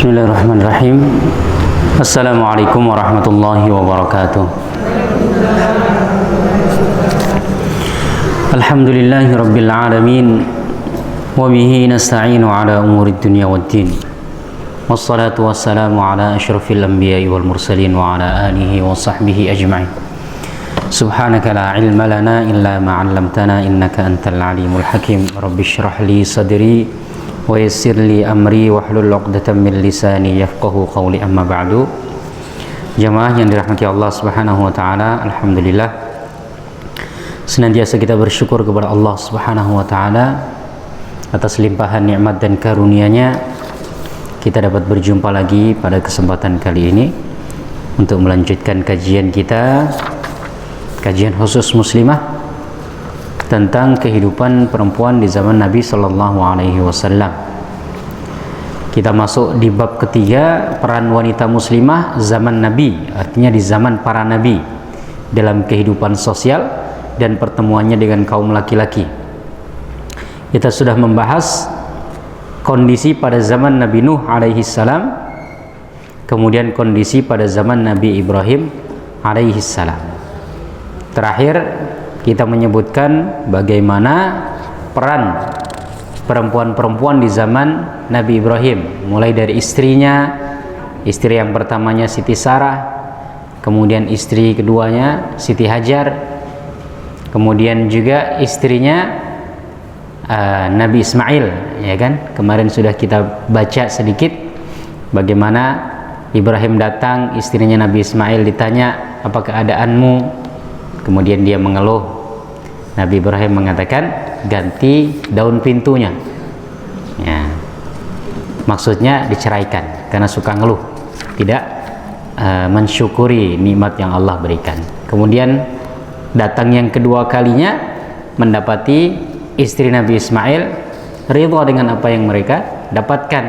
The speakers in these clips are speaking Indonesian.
Bismillahirrahmanirrahim. Assalamualaikum warahmatullahi wabarakatuh. Alhamdulillahi rabbil alamin. Wa bihi nasta'inu ala umurid dunya waddin. Wassalatu wassalamu ala asyrafil anbiya'i wal mursalin wa ala alihi wa sahbihi ajma'in. Subhanaka la ilma lana illa ma 'allamtana innaka antal alimul hakim. Rabbi shrah li sadri wa yassir li amri wahlul 'uqdatam min lisani yafqahu qawli, amma ba'du. Jamaah yang dirahmati Allah Subhanahu wa taala, alhamdulillah senantiasa kita bersyukur kepada Allah Subhanahu wa taala atas limpahan nikmat dan karunia-Nya. Kita dapat berjumpa lagi pada kesempatan kali ini untuk melanjutkan kajian kita, kajian khusus muslimah tentang kehidupan perempuan di zaman Nabi Sallallahu Alaihi Wasallam. Kita masuk di bab ketiga, peran wanita muslimah zaman Nabi, artinya di zaman para Nabi dalam kehidupan sosial dan pertemuannya dengan kaum laki-laki. Kita sudah membahas kondisi pada zaman Nabi Nuh alaihi salam, kemudian kondisi pada zaman Nabi Ibrahim alaihi salam. Terakhir kita menyebutkan bagaimana peran perempuan-perempuan di zaman Nabi Ibrahim, mulai dari istrinya, istri yang pertamanya Siti Sarah, kemudian istri keduanya Siti Hajar, kemudian juga istrinya Nabi Ismail, ya kan? Kemarin sudah kita baca sedikit bagaimana Ibrahim datang, istrinya Nabi Ismail ditanya, "Apa keadaanmu?" Kemudian dia mengeluh. Nabi Ibrahim mengatakan, ganti daun pintunya. Ya. Maksudnya diceraikan karena suka ngeluh, tidak mensyukuri nikmat yang Allah berikan. Kemudian datang yang kedua kalinya, mendapati istri Nabi Ismail ridha dengan apa yang mereka dapatkan,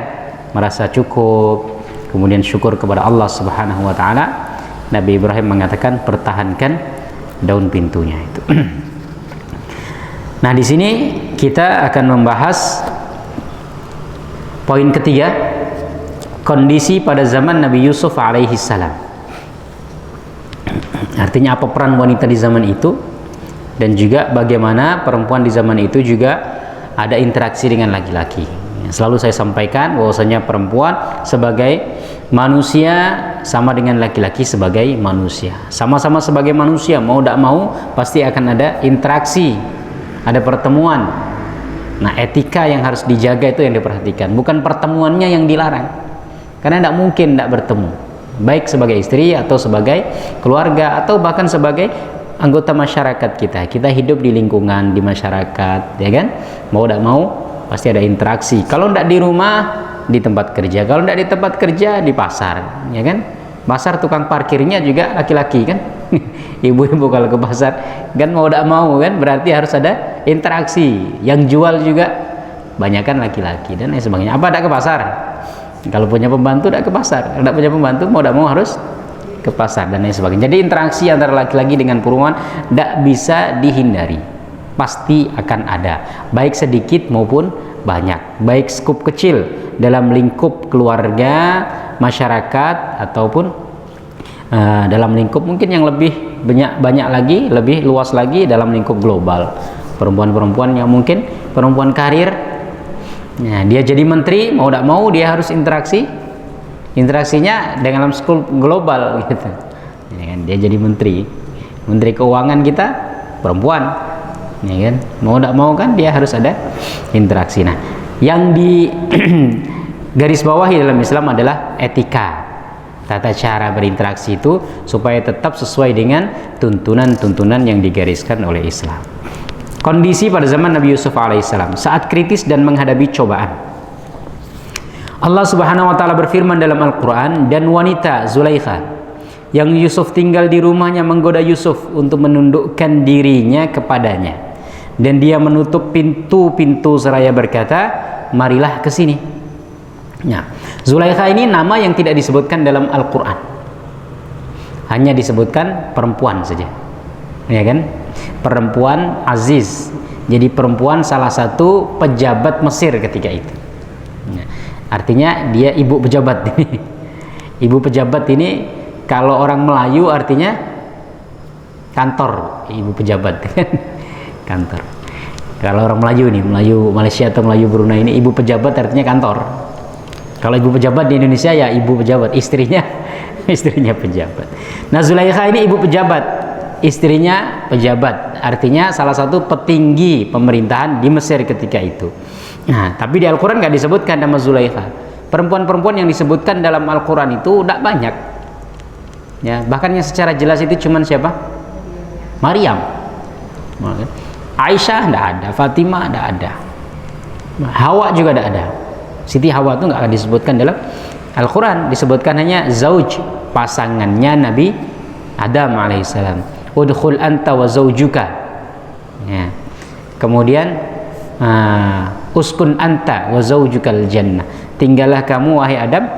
merasa cukup, kemudian syukur kepada Allah Subhanahu wa taala. Nabi Ibrahim mengatakan, pertahankan daun pintunya itu. Nah, di sini kita akan membahas poin ketiga, kondisi pada zaman Nabi Yusuf alaihi salam. Artinya apa peran wanita di zaman itu, dan juga bagaimana perempuan di zaman itu juga ada interaksi dengan laki-laki. Selalu saya sampaikan bahwasanya perempuan sebagai manusia sama dengan laki-laki sebagai manusia. Sama-sama sebagai manusia, mau tidak mau pasti akan ada interaksi, ada pertemuan. Nah, etika yang harus dijaga itu yang diperhatikan, bukan pertemuannya yang dilarang. Karena tidak mungkin tidak bertemu, baik sebagai istri atau sebagai keluarga atau bahkan sebagai anggota masyarakat kita. Kita hidup di lingkungan, di masyarakat, ya kan? Mau tidak mau pasti ada interaksi. Kalau tidak di rumah, di tempat kerja. Kalau tidak di tempat kerja, di pasar, ya kan? Pasar tukang parkirnya juga laki-laki kan? Ibu-ibu kalau ke pasar kan mau tidak mau kan, berarti harus ada interaksi. Yang jual juga banyak kan laki-laki dan lain sebagainya. Apa tidak ke pasar? Kalau punya pembantu tidak ke pasar. Kalau tidak punya pembantu mau tidak mau harus ke pasar dan lain sebagainya. Jadi interaksi antara laki-laki dengan perempuan tidak bisa dihindari, pasti akan ada, baik sedikit maupun banyak, baik skup kecil dalam lingkup keluarga, masyarakat, ataupun dalam lingkup mungkin yang lebih banyak lagi, lebih luas lagi dalam lingkup global. Perempuan-perempuan yang mungkin perempuan karir, ya, dia jadi menteri, mau tidak mau dia harus interaksinya dalam skup global gitu, ya kan? Dia jadi menteri keuangan kita perempuan, ya kan? Mau tidak mau kan dia harus ada interaksi. Nah, yang di garis bawahi dalam Islam adalah etika, tata cara berinteraksi itu supaya tetap sesuai dengan tuntunan-tuntunan yang digariskan oleh Islam. Kondisi pada zaman Nabi Yusuf alaihissalam saat kritis dan menghadapi cobaan. Allah Subhanahu wa taala berfirman dalam Al-Qur'an, dan wanita Zulaikha yang Yusuf tinggal di rumahnya menggoda Yusuf untuk menundukkan dirinya kepadanya, dan dia menutup pintu-pintu seraya berkata, marilah ke sini. Nah, Zulaikha ini nama yang tidak disebutkan dalam Al-Quran, hanya disebutkan perempuan saja, ya kan? Perempuan Aziz, jadi perempuan salah satu pejabat Mesir ketika itu. Nah, Artinya dia ibu pejabat. Ibu pejabat ini kalau orang Melayu artinya kantor, ibu pejabat. Kantor. Kalau orang Melayu nih, Melayu Malaysia atau Melayu Brunei ini ibu pejabat artinya kantor. Kalau ibu pejabat di Indonesia ya ibu pejabat, istrinya pejabat. Nah, Zulaikha ini ibu pejabat, istrinya pejabat. Artinya salah satu petinggi pemerintahan di Mesir ketika itu. Nah, tapi di Al-Quran nggak disebutkan nama Zulaikha. Perempuan-perempuan yang disebutkan dalam Al-Quran itu tidak banyak. Ya, bahkan yang secara jelas itu cuman siapa? Maryam. Aisyah tidak ada, Fatimah tidak ada, Hawa juga tidak ada. Siti Hawa itu nggak akan disebutkan dalam Al-Quran. Disebutkan hanya zauj, pasangannya Nabi Adam alaihissalam. Udkhul anta wa zaujuka. Ya. Kemudian uskun anta wa zaujukal jannah. Tinggallah kamu wahai Adam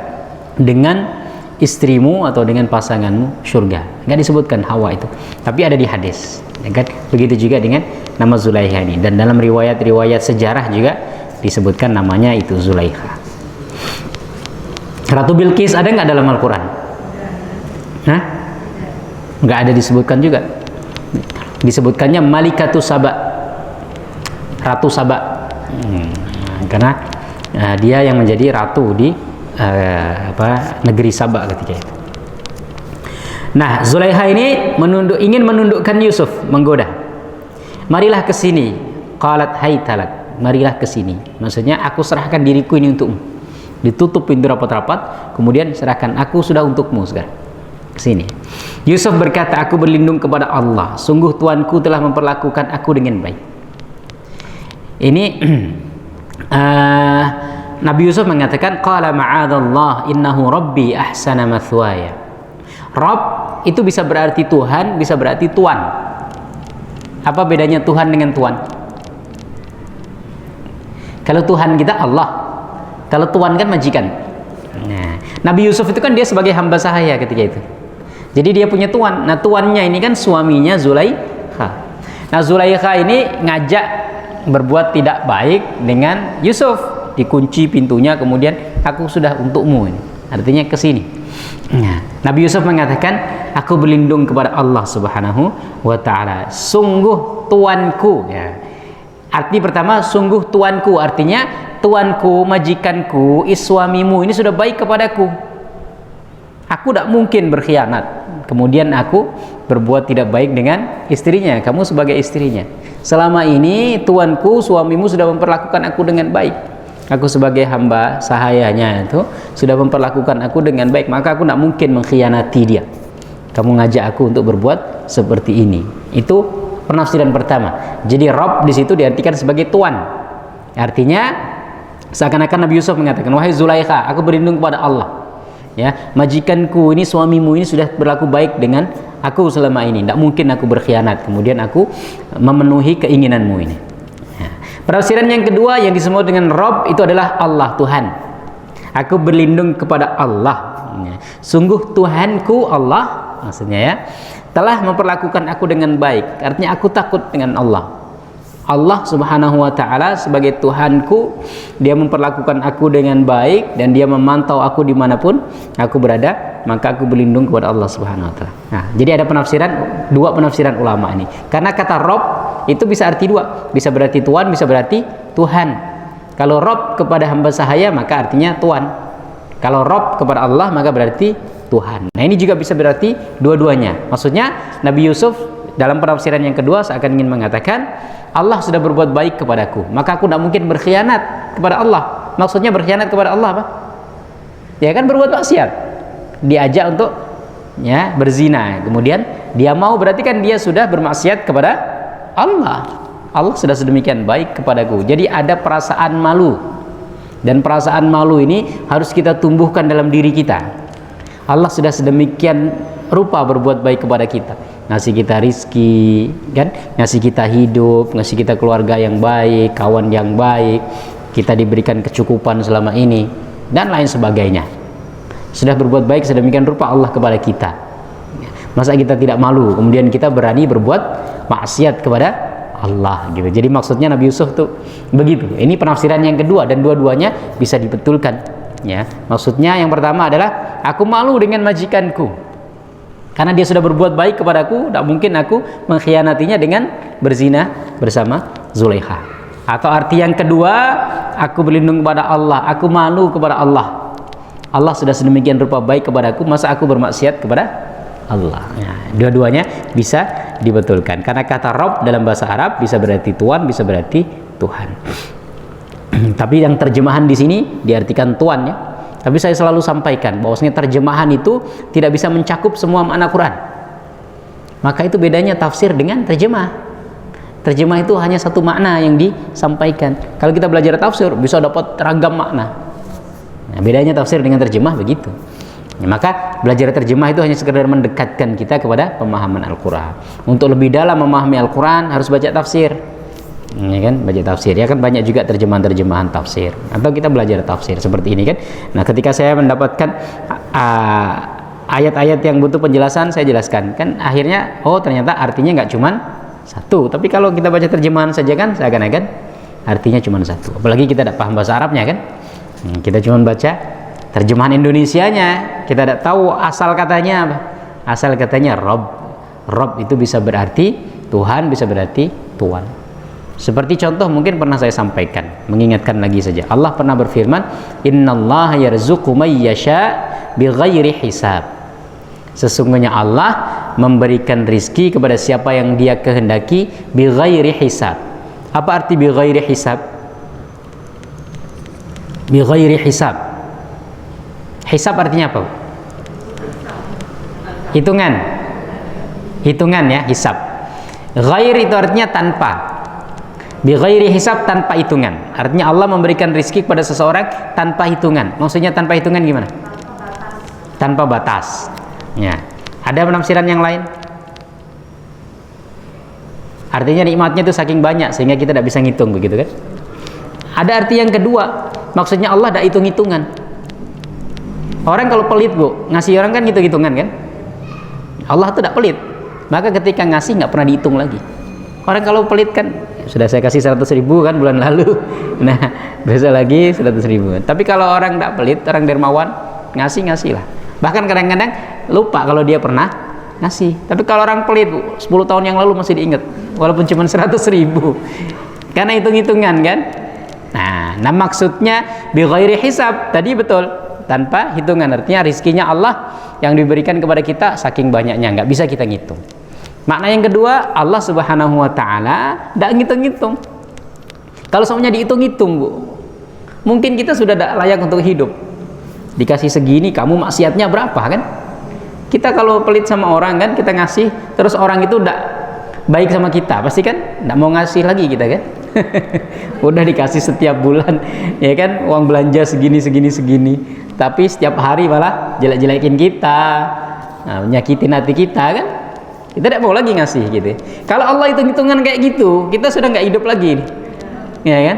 dengan istrimu atau dengan pasanganmu surga. Nggak disebutkan Hawa itu, tapi ada di hadis. Ya kan? Begitu juga dengan nama Zulaikha ini, dan dalam riwayat-riwayat sejarah juga disebutkan namanya itu Zulaikha. Ratu Bilqis ada nggak dalam Al-Quran? Hah? Nggak ada disebutkan juga. Disebutkannya Malikatu Saba, Ratu Saba. Karena dia yang menjadi ratu di negeri Saba ketika itu. Nah, Zulaikha ini ingin menundukkan Yusuf, menggoda. Marilah ke sini. Qalat haytalak. Marilah ke sini. Maksudnya aku serahkan diriku ini untukmu. Ditutup pintu rapat-rapat, kemudian serahkan aku sudah untukmu sekarang. Ke sini. Yusuf berkata, aku berlindung kepada Allah. Sungguh Tuanku telah memperlakukan aku dengan baik. Ini Nabi Yusuf mengatakan, qala ma'adallah innahu rabbi ahsana mathwaya. Rabb itu bisa berarti Tuhan, bisa berarti Tuan. Apa bedanya Tuhan dengan Tuan? Kalau Tuhan kita Allah, kalau Tuan kan majikan. Nah, Nabi Yusuf itu kan dia sebagai hamba sahaya ketika itu. Jadi dia punya tuan. Nah, tuannya ini kan suaminya Zulaikha. Nah, Zulaikha ini ngajak berbuat tidak baik dengan Yusuf. Dikunci pintunya, kemudian aku sudah untukmu ini. Artinya ke sini. Nah, Nabi Yusuf mengatakan, aku berlindung kepada Allah Subhanahu wa taala. Sungguh tuanku, ya. Arti pertama, sungguh tuanku, artinya tuanku, majikanku, suamimu ini sudah baik kepadaku. Aku tidak mungkin berkhianat. Kemudian aku berbuat tidak baik dengan istrinya. Kamu sebagai istrinya. Selama ini tuanku, suamimu sudah memperlakukan aku dengan baik. Aku sebagai hamba sahayanya itu sudah memperlakukan aku dengan baik, maka aku tidak mungkin mengkhianati dia. Kamu ngajak aku untuk berbuat seperti ini. Itu penafsiran pertama. Jadi Rabb di situ diartikan sebagai tuan. Artinya seakan-akan Nabi Yusuf mengatakan, wahai Zulaikha, aku berlindung kepada Allah. Ya, majikanku ini, suamimu ini sudah berlaku baik dengan aku selama ini. Tidak mungkin aku berkhianat. Kemudian aku memenuhi keinginanmu ini. Penafsiran yang kedua yang disebut dengan Rabb itu adalah Allah, Tuhan. Aku berlindung kepada Allah. Sungguh Tuhanku Allah, maksudnya ya, telah memperlakukan aku dengan baik. Artinya aku takut dengan Allah. Allah Subhanahu wa taala sebagai Tuhanku, dia memperlakukan aku dengan baik dan dia memantau aku dimanapun aku berada, maka aku berlindung kepada Allah Subhanahu wa taala. Nah, jadi ada dua penafsiran ulama ini. Karena kata Rabb itu bisa arti dua, bisa berarti Tuhan, bisa berarti Tuhan. Kalau Rabb kepada hamba sahaya maka artinya Tuhan. Kalau Rabb kepada Allah maka berarti Tuhan. Nah, ini juga bisa berarti dua-duanya. Maksudnya Nabi Yusuf dalam penafsiran yang kedua seakan ingin mengatakan, Allah sudah berbuat baik kepadaku, maka aku tidak mungkin berkhianat kepada Allah. Maksudnya berkhianat kepada Allah apa? Ya kan berbuat maksiat. Diajak untuk ya berzina, kemudian dia mau, berarti kan dia sudah bermaksiat kepada Allah. Allah sudah sedemikian baik kepadaku. Jadi ada perasaan malu. Dan perasaan malu ini harus kita tumbuhkan dalam diri kita. Allah sudah sedemikian rupa berbuat baik kepada kita. Ngasih kita rizki, kan? Ngasih kita hidup, ngasih kita keluarga yang baik, kawan yang baik, kita diberikan kecukupan selama ini, dan lain sebagainya. Sudah berbuat baik sedemikian rupa Allah kepada kita. Masa kita tidak malu, kemudian kita berani berbuat maksiat kepada Allah gitu. Jadi maksudnya Nabi Yusuf tuh begitu. Ini penafsiran yang kedua dan dua-duanya bisa dibetulkan. ya. Maksudnya yang pertama adalah aku malu dengan majikanku karena dia sudah berbuat baik kepadaku, tidak mungkin aku mengkhianatinya dengan berzina bersama Zulaikha. Atau arti yang kedua, aku berlindung kepada Allah, aku malu kepada Allah. Allah sudah sedemikian rupa baik kepadaku, masa aku bermaksiat kepada Allah. Ya, dua-duanya bisa dibetulkan karena kata Rabb dalam bahasa Arab bisa berarti Tuhan, bisa berarti Tuhan. Tapi yang terjemahan di sini diartikan Tuhan, ya. Tapi saya selalu sampaikan bahwasanya terjemahan itu tidak bisa mencakup semua makna Quran. Maka itu bedanya tafsir dengan terjemah. Terjemah itu hanya satu makna yang disampaikan. Kalau kita belajar tafsir bisa dapat ragam makna. Nah, bedanya tafsir dengan terjemah begitu. Ya, maka belajar terjemah itu hanya sekedar mendekatkan kita kepada pemahaman Al-Quran. Untuk lebih dalam memahami Al-Quran harus baca tafsir, ya kan? Baca tafsir, ya kan, banyak juga terjemahan-terjemahan tafsir. Atau kita belajar tafsir seperti ini kan. Nah, ketika saya mendapatkan ayat-ayat yang butuh penjelasan, saya jelaskan kan. Akhirnya, oh ternyata artinya nggak cuman satu. Tapi kalau kita baca terjemahan saja kan, seakan-akan artinya cuma satu. Apalagi kita tidak paham bahasa Arabnya kan. Kita cuma baca terjemahan Indonesianya, kita tidak tahu asal katanya apa. Asal katanya Rob. Rob itu bisa berarti Tuhan, bisa berarti Tuhan. Seperti contoh mungkin pernah saya sampaikan, mengingatkan lagi saja. Allah pernah berfirman, "Innallaha yarzuqu may yasha bighairi hisab." Sesungguhnya Allah memberikan rizki kepada siapa yang Dia kehendaki bighairi hisab. Apa arti bighairi hisab? Bighairi hisab. Hisab artinya apa? Hitungan. Hitungan, ya, hisab. Ghair itu artinya tanpa. Bi ghairi hisab, tanpa hitungan. Artinya Allah memberikan rizki kepada seseorang tanpa hitungan. Maksudnya tanpa hitungan gimana? Tanpa batas. Ya. Ada penafsiran yang lain? Artinya nikmatnya itu saking banyak sehingga kita tidak bisa ngitung, begitu kan? Ada arti yang kedua, maksudnya Allah tidak hitung-hitungan. Orang kalau pelit, Bu, ngasih orang kan hitung-hitungan kan? Allah itu tidak pelit, maka ketika ngasih nggak pernah dihitung lagi. Orang kalau pelit kan, sudah saya kasih 100.000 kan bulan lalu, nah besok lagi 100.000. Tapi kalau orang tidak pelit, orang dermawan, ngasih lah. Bahkan kadang-kadang lupa kalau dia pernah ngasih. Tapi kalau orang pelit, Bu, 10 tahun yang lalu masih diingat, walaupun cuma 100.000, karena hitung-hitungan kan. Nah maksudnya bi ghairi hisab tadi betul, tanpa hitungan. Artinya rizkinya Allah yang diberikan kepada kita saking banyaknya, nggak bisa kita ngitung. Makna yang kedua, Allah Subhanahu wa Ta'ala tidak ngitung-ngitung. Kalau semuanya dihitung-hitung, Bu, mungkin kita sudah tidak layak untuk hidup. Dikasih segini, kamu maksiatnya berapa kan? Kita kalau pelit sama orang kan, kita ngasih, terus orang itu tidak baik sama kita, pasti kan tidak mau ngasih lagi kita kan? Udah dikasih setiap bulan, ya kan, uang belanja segini, tapi setiap hari malah jelek-jelekin kita, nyakitin hati kita kan, kita tidak mau lagi ngasih gitu. Kalau Allah hitung-hitungan kayak gitu, kita sudah nggak hidup lagi, ya kan?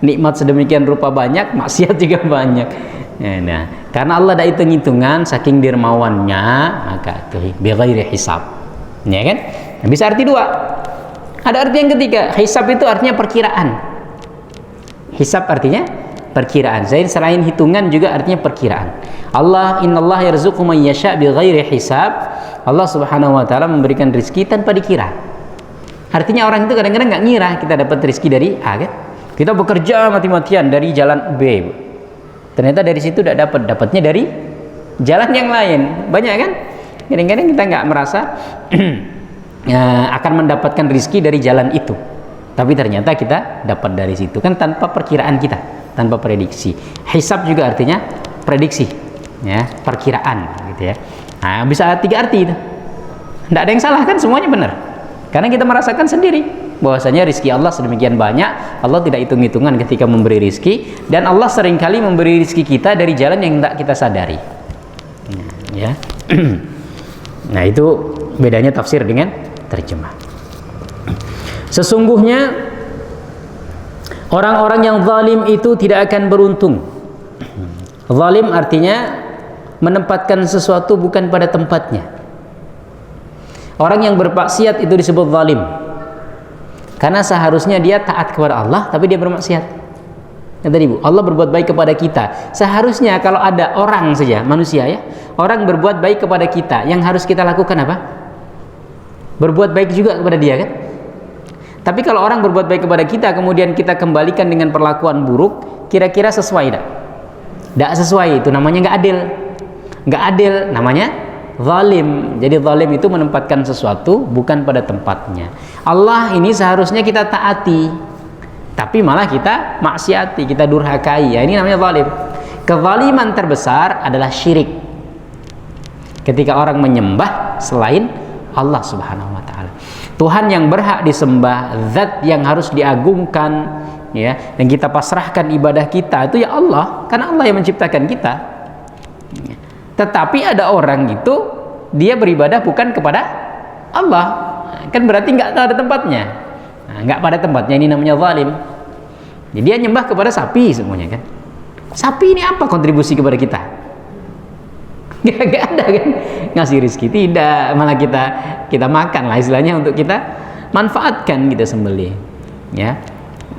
Nikmat sedemikian rupa banyak, maksiat juga banyak. Ya, nah, karena Allah ada hitung-hitungan, saking dermawannya, maka itu bighairi hisab, ya kan? Nah, bisa arti dua. Ada arti yang ketiga, hisab itu artinya perkiraan. Hisab artinya perkiraan. Selain hitungan juga artinya perkiraan. Allah, innallaha yarzuqu man yasha bighairi hisab. Allah Subhanahu wa Ta'ala memberikan rezeki tanpa dikira. Artinya orang itu kadang-kadang nggak ngira kita dapat rezeki dari A kan? Kita bekerja mati-matian dari jalan B, ternyata dari situ tidak dapat, dapatnya dari jalan yang lain. Banyak kan? Kadang-kadang kita nggak merasa akan mendapatkan rezeki dari jalan itu, tapi ternyata kita dapat dari situ kan, tanpa perkiraan kita, tanpa prediksi. Hisab juga artinya prediksi, ya, perkiraan gitu ya. Nah, bisa tiga arti itu. Tidak ada yang salah kan, semuanya benar. Karena kita merasakan sendiri bahwasanya rezeki Allah sedemikian banyak. Allah tidak hitung-hitungan ketika memberi rezeki, dan Allah seringkali memberi rezeki kita dari jalan yang tidak kita sadari. Ya. Nah, itu bedanya tafsir dengan terjemah. Sesungguhnya orang-orang yang zalim itu tidak akan beruntung. Zalim artinya menempatkan sesuatu bukan pada tempatnya. Orang yang bermaksiat itu disebut zalim, karena seharusnya dia taat kepada Allah tapi dia bermaksiat. Kata Ibu, Allah berbuat baik kepada kita. Seharusnya kalau ada orang saja, manusia ya, orang berbuat baik kepada kita, yang harus kita lakukan apa? Berbuat baik juga kepada dia kan? Tapi kalau orang berbuat baik kepada kita, kemudian kita kembalikan dengan perlakuan buruk, kira-kira sesuai tidak? Tidak sesuai, itu namanya nggak adil. Nggak adil, namanya zalim. Jadi zalim itu menempatkan sesuatu bukan pada tempatnya. Allah ini seharusnya kita taati, tapi malah kita maksiati, kita durhakai. Ya, ini namanya zalim. Kezaliman terbesar adalah syirik. Ketika orang menyembah selain Allah Subhanahu wa taala. Tuhan yang berhak disembah, zat yang harus diagungkan, ya, dan kita pasrahkan ibadah kita itu ya Allah, karena Allah yang menciptakan kita. Tetapi ada orang itu dia beribadah bukan kepada Allah, kan berarti nggak ada tempatnya. Nah, nggak pada tempatnya, ini namanya zalim. Jadi dia nyembah kepada sapi semuanya kan. Sapi ini apa kontribusi kepada kita? Gak ada kan, ngasih rezeki tidak, malah kita makan lah istilahnya, untuk kita manfaatkan, kita sembelih ya.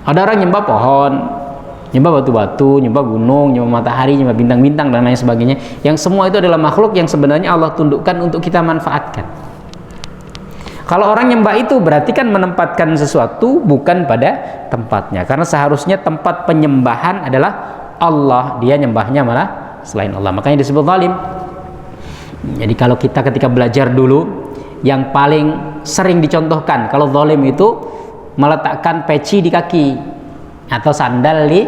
Ada orang nyembah pohon, nyembah batu-batu, nyembah gunung, nyembah matahari, nyembah bintang-bintang dan lain sebagainya, yang semua itu adalah makhluk yang sebenarnya Allah tundukkan untuk kita manfaatkan. Kalau orang nyembah itu berarti kan menempatkan sesuatu bukan pada tempatnya, karena seharusnya tempat penyembahan adalah Allah, dia nyembahnya malah selain Allah, makanya disebut zalim. Jadi kalau kita ketika belajar dulu, yang paling sering dicontohkan kalau zalim itu meletakkan peci di kaki atau sandal di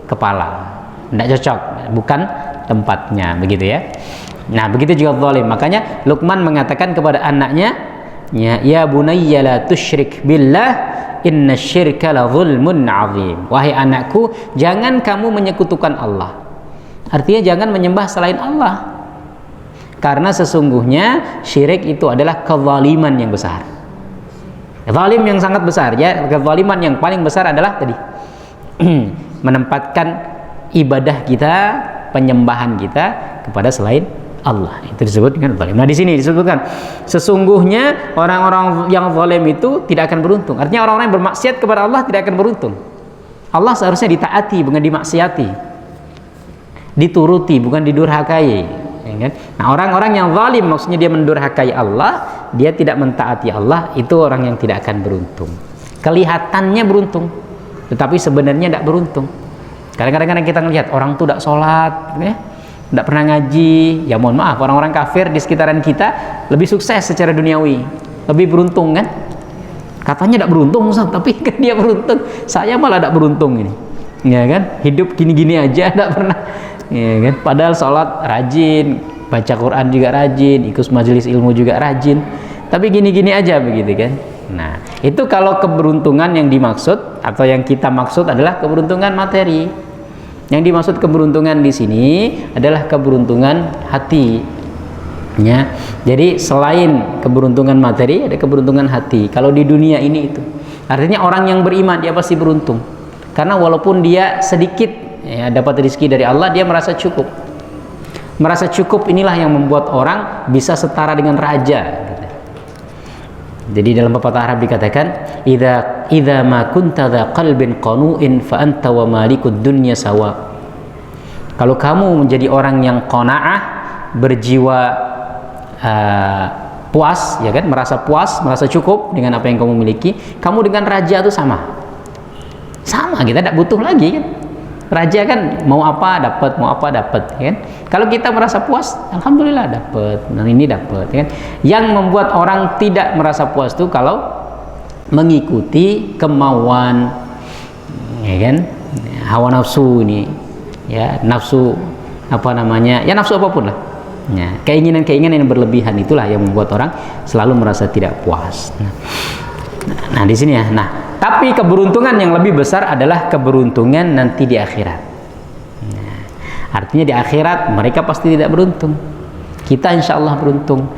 kepala, tidak cocok, bukan tempatnya, begitu ya. Nah, begitu juga zalim. Makanya Luqman mengatakan kepada anaknya, ya bunayya la tusyrik billah inna syirka la zulmun azim. Wahai anakku, jangan kamu menyekutukan Allah. Artinya jangan menyembah selain Allah, karena sesungguhnya syirik itu adalah kezaliman yang besar, zalim yang sangat besar ya. Kezaliman yang paling besar adalah tadi menempatkan ibadah kita, penyembahan kita kepada selain Allah, itu disebut dengan zalim. Nah, di sini disebutkan sesungguhnya orang-orang yang zalim itu tidak akan beruntung. Artinya orang-orang yang bermaksiat kepada Allah tidak akan beruntung. Allah seharusnya ditaati bukan dimaksiati, dituruti bukan didurhakai. Nah, orang-orang yang zalim maksudnya dia mendurhakai Allah, dia tidak mentaati Allah, itu orang yang tidak akan beruntung. Kelihatannya beruntung, tetapi sebenarnya tidak beruntung. Kadang-kadang kita melihat orang itu tidak sholat, ya, tidak pernah ngaji. Ya mohon maaf, orang-orang kafir di sekitaran kita lebih sukses secara duniawi, lebih beruntung kan? Katanya tidak beruntung Ustaz, tapi kan dia beruntung. Saya malah tidak beruntung ini, ya kan? Hidup gini-gini aja tidak pernah. Ya kan? Padahal sholat rajin, baca Quran juga rajin, ikut majelis ilmu juga rajin, tapi gini-gini aja begitu kan. Nah, itu kalau keberuntungan yang dimaksud atau yang kita maksud adalah keberuntungan materi. Yang dimaksud keberuntungan di sini adalah keberuntungan hati. Ya. Jadi selain keberuntungan materi ada keberuntungan hati. Kalau di dunia ini itu artinya orang yang beriman dia pasti beruntung, karena walaupun dia sedikit ya, dapat rezeki dari Allah, dia merasa cukup. Merasa cukup inilah yang membuat orang bisa setara dengan raja. Jadi dalam pepatah Arab dikatakan, idza ma kunta dza qalbin qanu'in fa anta wa malikud dunya sawa. Kalau kamu menjadi orang yang qanaah, berjiwa puas, ya kan, merasa puas, merasa cukup dengan apa yang kamu miliki, kamu dengan raja itu sama. Sama, kita tidak butuh lagi kan. Raja kan mau apa dapat, mau apa dapat, kan? Kalau kita merasa puas, alhamdulillah dapat, dan ini dapat, kan? Yang membuat orang tidak merasa puas itu kalau mengikuti kemauan, ya kan? Hawa nafsu ini, ya, nafsu apa namanya? Ya nafsu apapun lah. Ya, keinginan-keinginan yang berlebihan itulah yang membuat orang selalu merasa tidak puas. Nah, di sini ya. Nah, tapi keberuntungan yang lebih besar adalah keberuntungan nanti di akhirat. Nah, artinya di akhirat mereka pasti tidak beruntung. Kita insya Allah beruntung.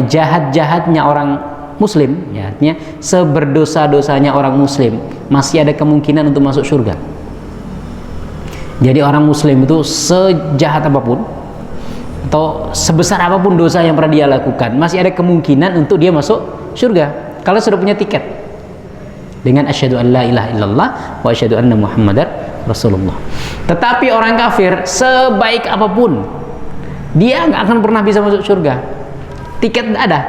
Jahat-jahatnya orang Muslim, ya, artinya seberdosa-dosanya orang Muslim masih ada kemungkinan untuk masuk surga. Jadi orang Muslim itu sejahat apapun atau sebesar apapun dosa yang pernah dia lakukan, masih ada kemungkinan untuk dia masuk surga kalau sudah punya tiket. dengan asyhadu an la ilaha illallah wa asyhadu anna muhammadar rasulullah. Tetapi orang kafir sebaik apapun dia nggak akan pernah bisa masuk surga. Tiket nggak ada,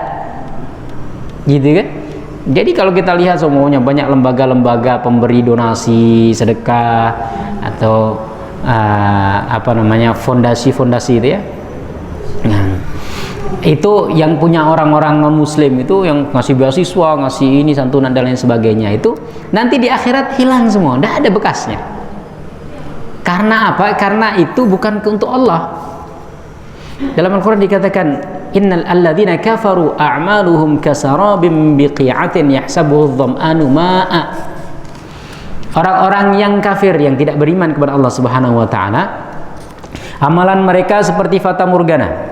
gitu kan? Jadi kalau kita lihat semuanya banyak lembaga-lembaga pemberi donasi, sedekah atau fondasi-fondasi itu ya. Nah, itu yang punya orang-orang non-muslim itu yang ngasih beasiswa, ngasih ini santunan dan lain sebagainya, itu nanti di akhirat hilang semua, tidak ada bekasnya. Karena apa? Karena itu bukan untuk Allah. Dalam Al-Quran dikatakan, innal alladzina kafaru a'maluhum kasarabim biqi'atin yahsabuhu adh-dhama'anu ma'a. Orang-orang yang kafir, yang tidak beriman kepada Allah Subhanahu wa taala, amalan mereka seperti fata morgana.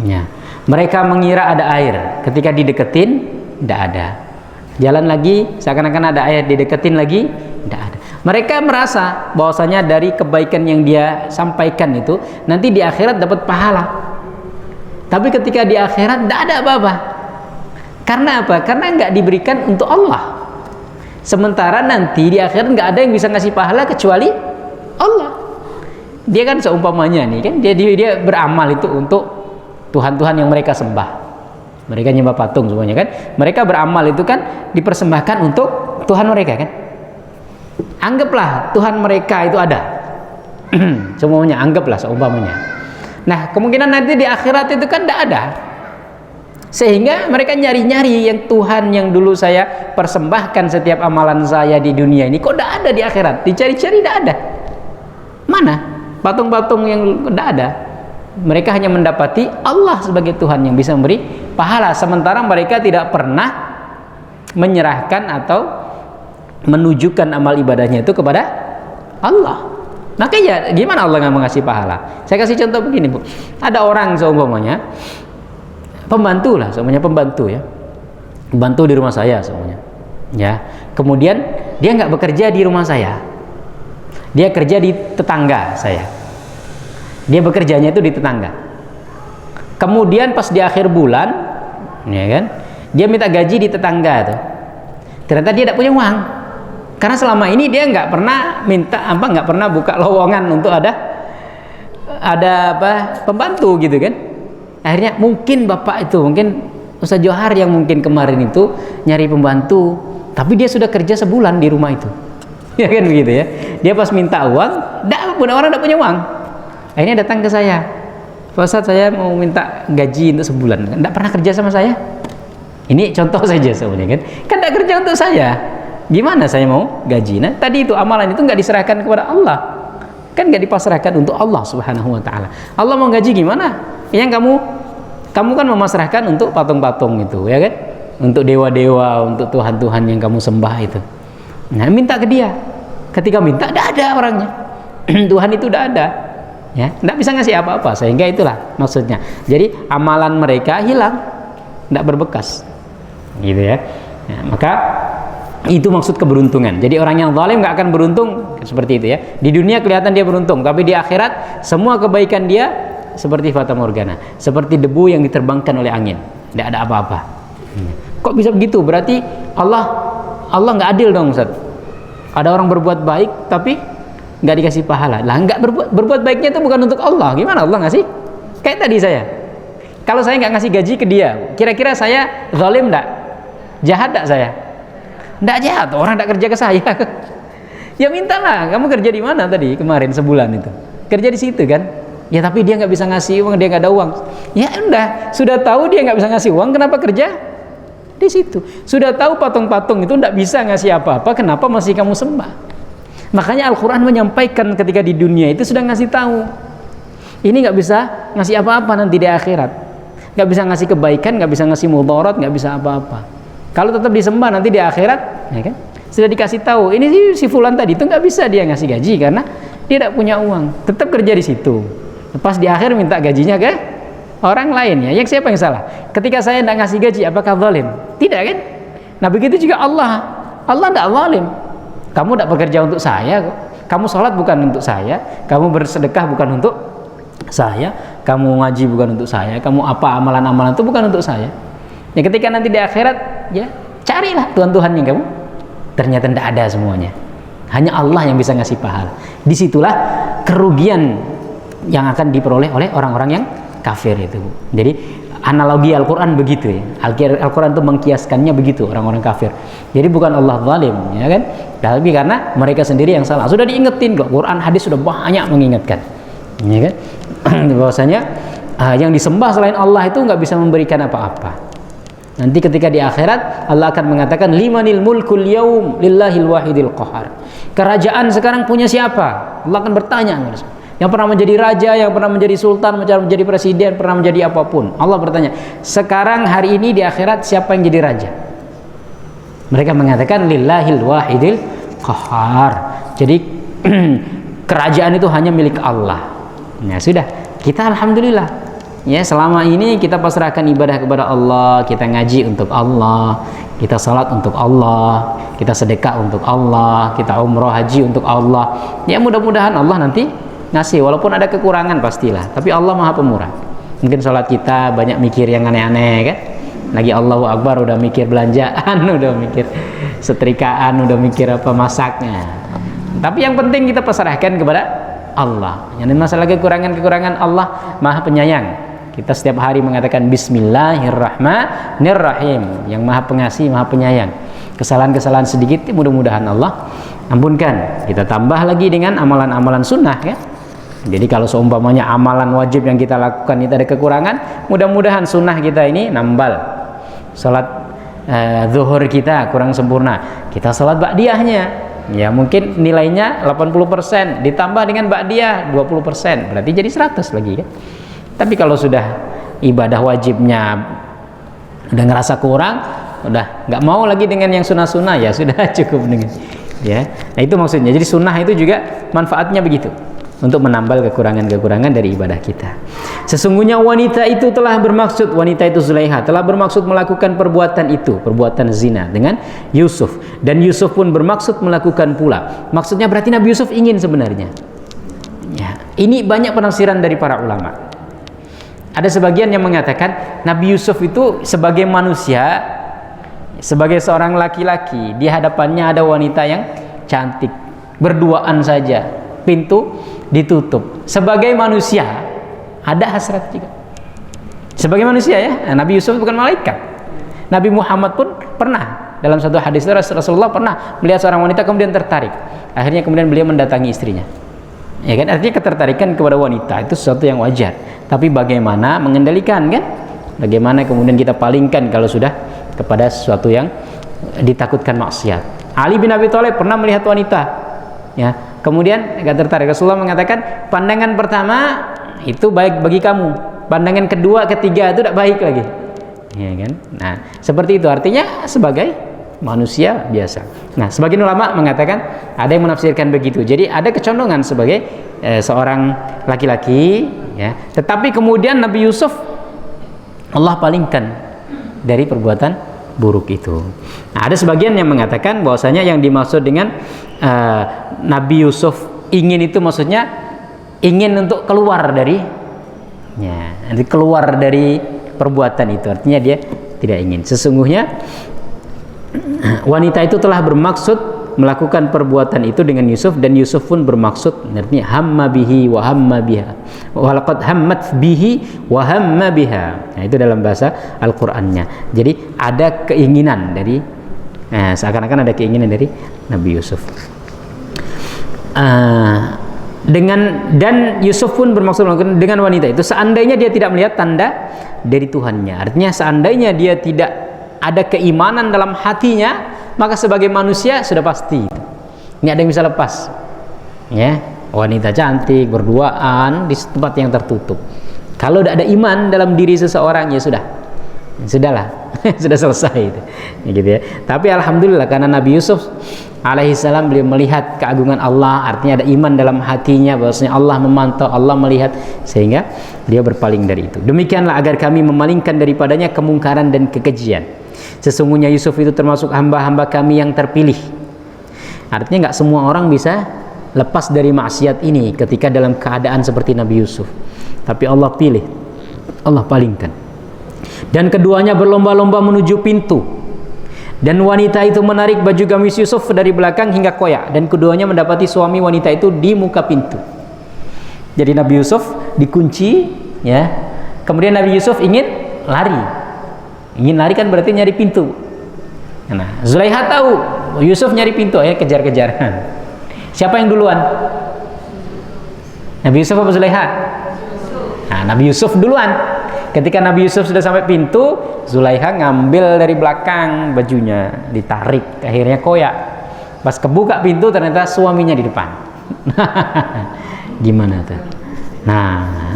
Ya. Mereka mengira ada air, ketika dideketin tidak ada. Jalan lagi seakan-akan ada air, dideketin lagi tidak ada. Mereka merasa bahwasanya dari kebaikan yang dia sampaikan itu nanti di akhirat dapat pahala. Tapi ketika di akhirat tidak ada apa-apa. Karena apa? Karena nggak diberikan untuk Allah. Sementara nanti di akhirat nggak ada yang bisa ngasih pahala kecuali Allah. Dia kan seumpamanya nih kan, dia beramal itu untuk Tuhan-Tuhan yang mereka sembah. Mereka nyembah patung semuanya kan. Mereka beramal itu kan dipersembahkan untuk Tuhan mereka kan. Anggaplah Tuhan mereka itu ada. Semuanya anggaplah seumpamanya. Nah, kemungkinan nanti di akhirat itu kan tidak ada. Sehingga mereka nyari-nyari yang Tuhan yang dulu saya persembahkan setiap amalan saya di dunia ini, kok tidak ada di akhirat? Dicari-cari tidak ada. Mana? Patung-patung yang tidak ada. Mereka hanya mendapati Allah sebagai Tuhan yang bisa memberi pahala. Sementara mereka tidak pernah menyerahkan atau menunjukkan amal ibadahnya itu kepada Allah. Makanya gimana Allah nggak mengasih pahala? Saya kasih contoh begini, Bu. Ada orang seumpamanya pembantu lah, semuanya pembantu ya, pembantu di rumah saya semuanya, ya. Kemudian dia nggak bekerja di rumah saya, dia kerja di tetangga saya. Dia bekerjanya itu di tetangga. Kemudian pas di akhir bulan, ya kan, dia minta gaji di tetangga tuh. Ternyata dia tidak punya uang, karena selama ini dia nggak pernah nggak pernah buka lowongan untuk ada pembantu gitu kan. Akhirnya mungkin bapak itu, mungkin Ustaz Johar yang mungkin kemarin itu nyari pembantu, tapi dia sudah kerja sebulan di rumah itu, ya kan begitu ya. Dia pas minta uang, orang tidak punya uang. Akhirnya datang ke saya, Pak Ustaz, saya mau minta gaji untuk sebulan, tidak pernah kerja sama saya. Ini contoh saja sebenarnya kan tidak kerja untuk saya, gimana saya mau gaji? Nah tadi itu amalan itu nggak diserahkan kepada Allah, kan nggak dipasrahkan untuk Allah Subhanahu Wa Taala. Allah mau gaji gimana? Yang kamu kan memasrahkan untuk patung-patung itu, ya kan? Untuk dewa-dewa, untuk Tuhan-Tuhan yang kamu sembah itu. Nah, minta ke dia. Ketika minta, tidak ada orangnya. Tuhan itu tidak ada, ya, tidak bisa ngasih apa-apa. Sehingga itulah maksudnya. Jadi amalan mereka hilang, tidak berbekas, gitu ya. Nah, maka itu maksud keberuntungan. Jadi orang yang zalim nggak akan beruntung seperti itu ya. Di dunia kelihatan dia beruntung, tapi di akhirat semua kebaikan dia seperti fata morgana, seperti debu yang diterbangkan oleh angin, tidak ada apa-apa. Kok bisa begitu? Berarti Allah nggak adil dong, Ustaz. Ada orang berbuat baik tapi nggak dikasih pahala. Lah nggak berbuat baiknya itu bukan untuk Allah. Gimana Allah ngasih? Kayak tadi saya, kalau saya nggak ngasih gaji ke dia, kira-kira saya zalim nggak? Jahat nggak saya? Nggak jahat. Orang nggak kerja ke saya. Ya mintalah. Kamu kerja di mana tadi kemarin sebulan itu? Kerja di situ kan? Ya tapi dia nggak bisa ngasih uang, dia nggak ada uang. Ya udah, sudah tahu dia nggak bisa ngasih uang, kenapa kerja di situ? Sudah tahu patung-patung itu nggak bisa ngasih apa-apa, kenapa masih kamu sembah? Makanya Al-Quran menyampaikan ketika di dunia itu sudah ngasih tahu, ini nggak bisa ngasih apa-apa nanti di akhirat, nggak bisa ngasih kebaikan, nggak bisa ngasih mudarat, nggak bisa apa-apa. Kalau tetap disembah nanti di akhirat, ya kan? Sudah dikasih tahu, ini si fulan tadi itu nggak bisa dia ngasih gaji karena dia tidak punya uang, tetap kerja di situ. Pas di akhir minta gajinya ke orang lain, ya. Yang siapa yang salah? Ketika saya tidak ngasih gaji, apakah zalim? Tidak kan? Nah begitu juga Allah tidak zalim. Kamu tidak bekerja untuk saya, kamu sholat bukan untuk saya, kamu bersedekah bukan untuk saya, kamu ngaji bukan untuk saya, kamu apa amalan-amalan itu bukan untuk saya. Ya ketika nanti di akhirat, ya carilah Tuhan-Tuhan yang kamu ternyata tidak ada semuanya. Hanya Allah yang bisa ngasih pahala. Disitulah kerugian yang akan diperoleh oleh orang-orang yang kafir itu. Jadi analogi Al-Quran begitu ya. Al-Quran itu mengkiaskannya begitu, orang-orang kafir. Jadi bukan Allah zalim, ya kan? Tapi karena mereka sendiri yang salah. Sudah diingetin kok, Quran hadis sudah banyak mengingatkan, ya kan? Bahwasanya yang disembah selain Allah itu nggak bisa memberikan apa-apa. Nanti ketika di akhirat Allah akan mengatakan limanil mulkul yaum lillahil wahidil qahar. Kerajaan sekarang punya siapa? Allah akan bertanya. Yang pernah menjadi raja, yang pernah menjadi sultan, pernah menjadi presiden, pernah menjadi apapun. Allah bertanya, sekarang hari ini di akhirat siapa yang jadi raja? Mereka mengatakan lillahil wahidil qahar. Jadi kerajaan itu hanya milik Allah. Ya sudah, kita alhamdulillah. Ya, selama ini kita pasrahkan ibadah kepada Allah, kita ngaji untuk Allah, kita salat untuk Allah, kita sedekah untuk Allah, kita umroh haji untuk Allah. Ya mudah-mudahan Allah nanti ngasih, walaupun ada kekurangan pastilah, tapi Allah Maha Pemurah. Mungkin salat kita banyak mikir yang aneh-aneh kan, lagi Allahu Akbar udah mikir belanjaan, udah mikir setrikaan, udah mikir apa masaknya. Tapi yang penting kita pasrahkan kepada Allah. Yang masalah kekurangan-kekurangan, Allah Maha Penyayang. Kita setiap hari mengatakan Bismillahirrahmanirrahim, yang Maha Pengasih, Maha Penyayang. Kesalahan-kesalahan sedikit mudah-mudahan Allah ampunkan. Kita tambah lagi dengan amalan-amalan sunnah ya. Jadi kalau seumpamanya amalan wajib yang kita lakukan itu ada kekurangan, mudah-mudahan sunnah kita ini nambal. Salat zuhur kita kurang sempurna, kita salat ba'diyahnya. Ya mungkin nilainya 80%, ditambah dengan ba'diyah 20%, berarti jadi 100 lagi kan. Tapi kalau sudah ibadah wajibnya udah ngerasa kurang, udah nggak mau lagi dengan yang sunnah-sunnah, ya sudah cukup dengan ya. Nah itu maksudnya. Jadi sunnah itu juga manfaatnya begitu, untuk menambal kekurangan-kekurangan dari ibadah kita. Sesungguhnya wanita itu telah bermaksud, wanita itu Zulaiha telah bermaksud melakukan perbuatan itu, perbuatan zina dengan Yusuf, dan Yusuf pun bermaksud melakukan pula. Maksudnya berarti Nabi Yusuf ingin sebenarnya ya. Ini banyak penafsiran dari para ulama. Ada sebagian yang mengatakan Nabi Yusuf itu sebagai manusia, sebagai seorang laki-laki, di hadapannya ada wanita yang cantik, berduaan saja, pintu ditutup. Sebagai manusia ada hasrat juga. Sebagai manusia ya, Nabi Yusuf bukan malaikat. Nabi Muhammad pun pernah, dalam satu hadis Rasulullah pernah melihat seorang wanita kemudian tertarik. Akhirnya kemudian beliau mendatangi istrinya. Ya kan, artinya ketertarikan kepada wanita itu sesuatu yang wajar. Tapi bagaimana mengendalikan kan? Bagaimana kemudian kita palingkan kalau sudah kepada sesuatu yang ditakutkan maksiat. Ali bin Abi Thalib pernah melihat wanita, ya, kemudian agak tertarik. Rasulullah mengatakan pandangan pertama itu baik bagi kamu, pandangan kedua, ketiga itu tidak baik lagi, ya kan? Nah seperti itu artinya sebagai manusia biasa. Nah sebagian ulama mengatakan ada yang menafsirkan begitu. Jadi ada kecondongan sebagai seorang laki-laki, ya. Tetapi kemudian Nabi Yusuf Allah palingkan dari perbuatan buruk itu. Nah, ada sebagian yang mengatakan bahwasanya yang dimaksud dengan Nabi Yusuf ingin itu maksudnya ingin untuk keluar dari, ya, keluar dari perbuatan itu. Artinya dia tidak ingin. Sesungguhnya wanita itu telah bermaksud melakukan perbuatan itu dengan Yusuf, dan Yusuf pun bermaksud, artinya hamma bihi wa hamma biha wa laqad hammat bihi wa hamma biha. Nah, itu dalam bahasa Al-Qur'annya. Jadi ada keinginan dari seakan-akan ada keinginan dari Nabi Yusuf. Dan Yusuf pun bermaksud melakukan dengan wanita itu seandainya dia tidak melihat tanda dari Tuhannya. Artinya seandainya dia tidak ada keimanan dalam hatinya, maka sebagai manusia sudah pasti ini ada yang bisa lepas, ya, wanita cantik berduaan di tempat yang tertutup. Kalau tidak ada iman dalam diri seseorang, ya sudahlah sudah selesai itu, ya, gitu ya. Tapi alhamdulillah karena Nabi Yusuf alaihissalam beliau melihat keagungan Allah, artinya ada iman dalam hatinya, bahwasanya Allah memantau, Allah melihat, sehingga dia berpaling dari itu. Demikianlah agar kami memalingkan daripadanya kemungkaran dan kekejian. Sesungguhnya Yusuf itu termasuk hamba-hamba kami yang terpilih. Artinya nggak semua orang bisa lepas dari maksiat ini ketika dalam keadaan seperti Nabi Yusuf. Tapi Allah pilih, Allah palingkan. Dan keduanya berlomba-lomba menuju pintu. Dan wanita itu menarik baju gamis Yusuf dari belakang hingga koyak, dan keduanya mendapati suami wanita itu di muka pintu. Jadi Nabi Yusuf dikunci, ya. Kemudian Nabi Yusuf ingin lari. Ingin lari kan berarti nyari pintu. Nah, Zulaikha tahu Yusuf nyari pintu, akhirnya kejar-kejaran. Siapa yang duluan? Nabi Yusuf apa Zulaikha? Nah, Nabi Yusuf duluan. Ketika Nabi Yusuf sudah sampai pintu, Zulaikha ngambil dari belakang bajunya, ditarik, akhirnya koyak. Pas kebuka pintu ternyata suaminya di depan. Gimana tuh? Nah,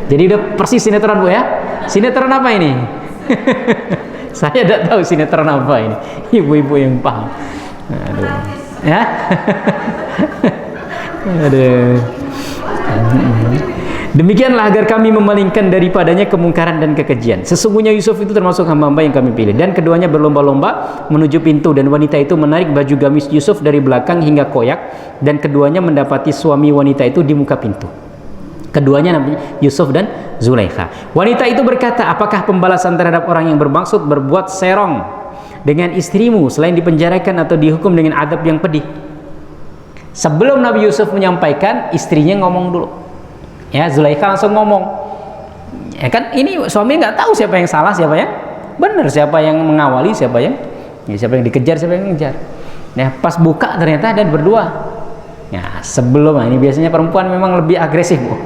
jadi udah persis sinetron Bu ya. Sinetron apa ini? Saya tidak tahu sinetron apa ini. Ibu-ibu yang paham. Aduh. Ya? Aduh. Demikianlah agar kami memalingkan daripadanya kemungkaran dan kekejian. Sesungguhnya Yusuf itu termasuk hamba-hamba yang kami pilih. Dan keduanya berlomba-lomba menuju pintu, dan wanita itu menarik baju gamis Yusuf dari belakang hingga koyak, dan keduanya mendapati suami wanita itu di muka pintu. Keduanya namanya Yusuf dan Zulaikha. Wanita itu berkata, apakah pembalasan terhadap orang yang bermaksud berbuat serong dengan istrimu selain dipenjarakan atau dihukum dengan adab yang pedih? Sebelum Nabi Yusuf menyampaikan, istrinya ngomong dulu. Ya, Zulaikha langsung ngomong. Ya kan, ini suami nggak tahu siapa yang salah, siapa yang benar, siapa yang mengawali, siapa yang dikejar, siapa yang ngejar. Nah, pas buka ternyata ada berdua. Ya, sebelum, ini biasanya perempuan memang lebih agresif, Bu.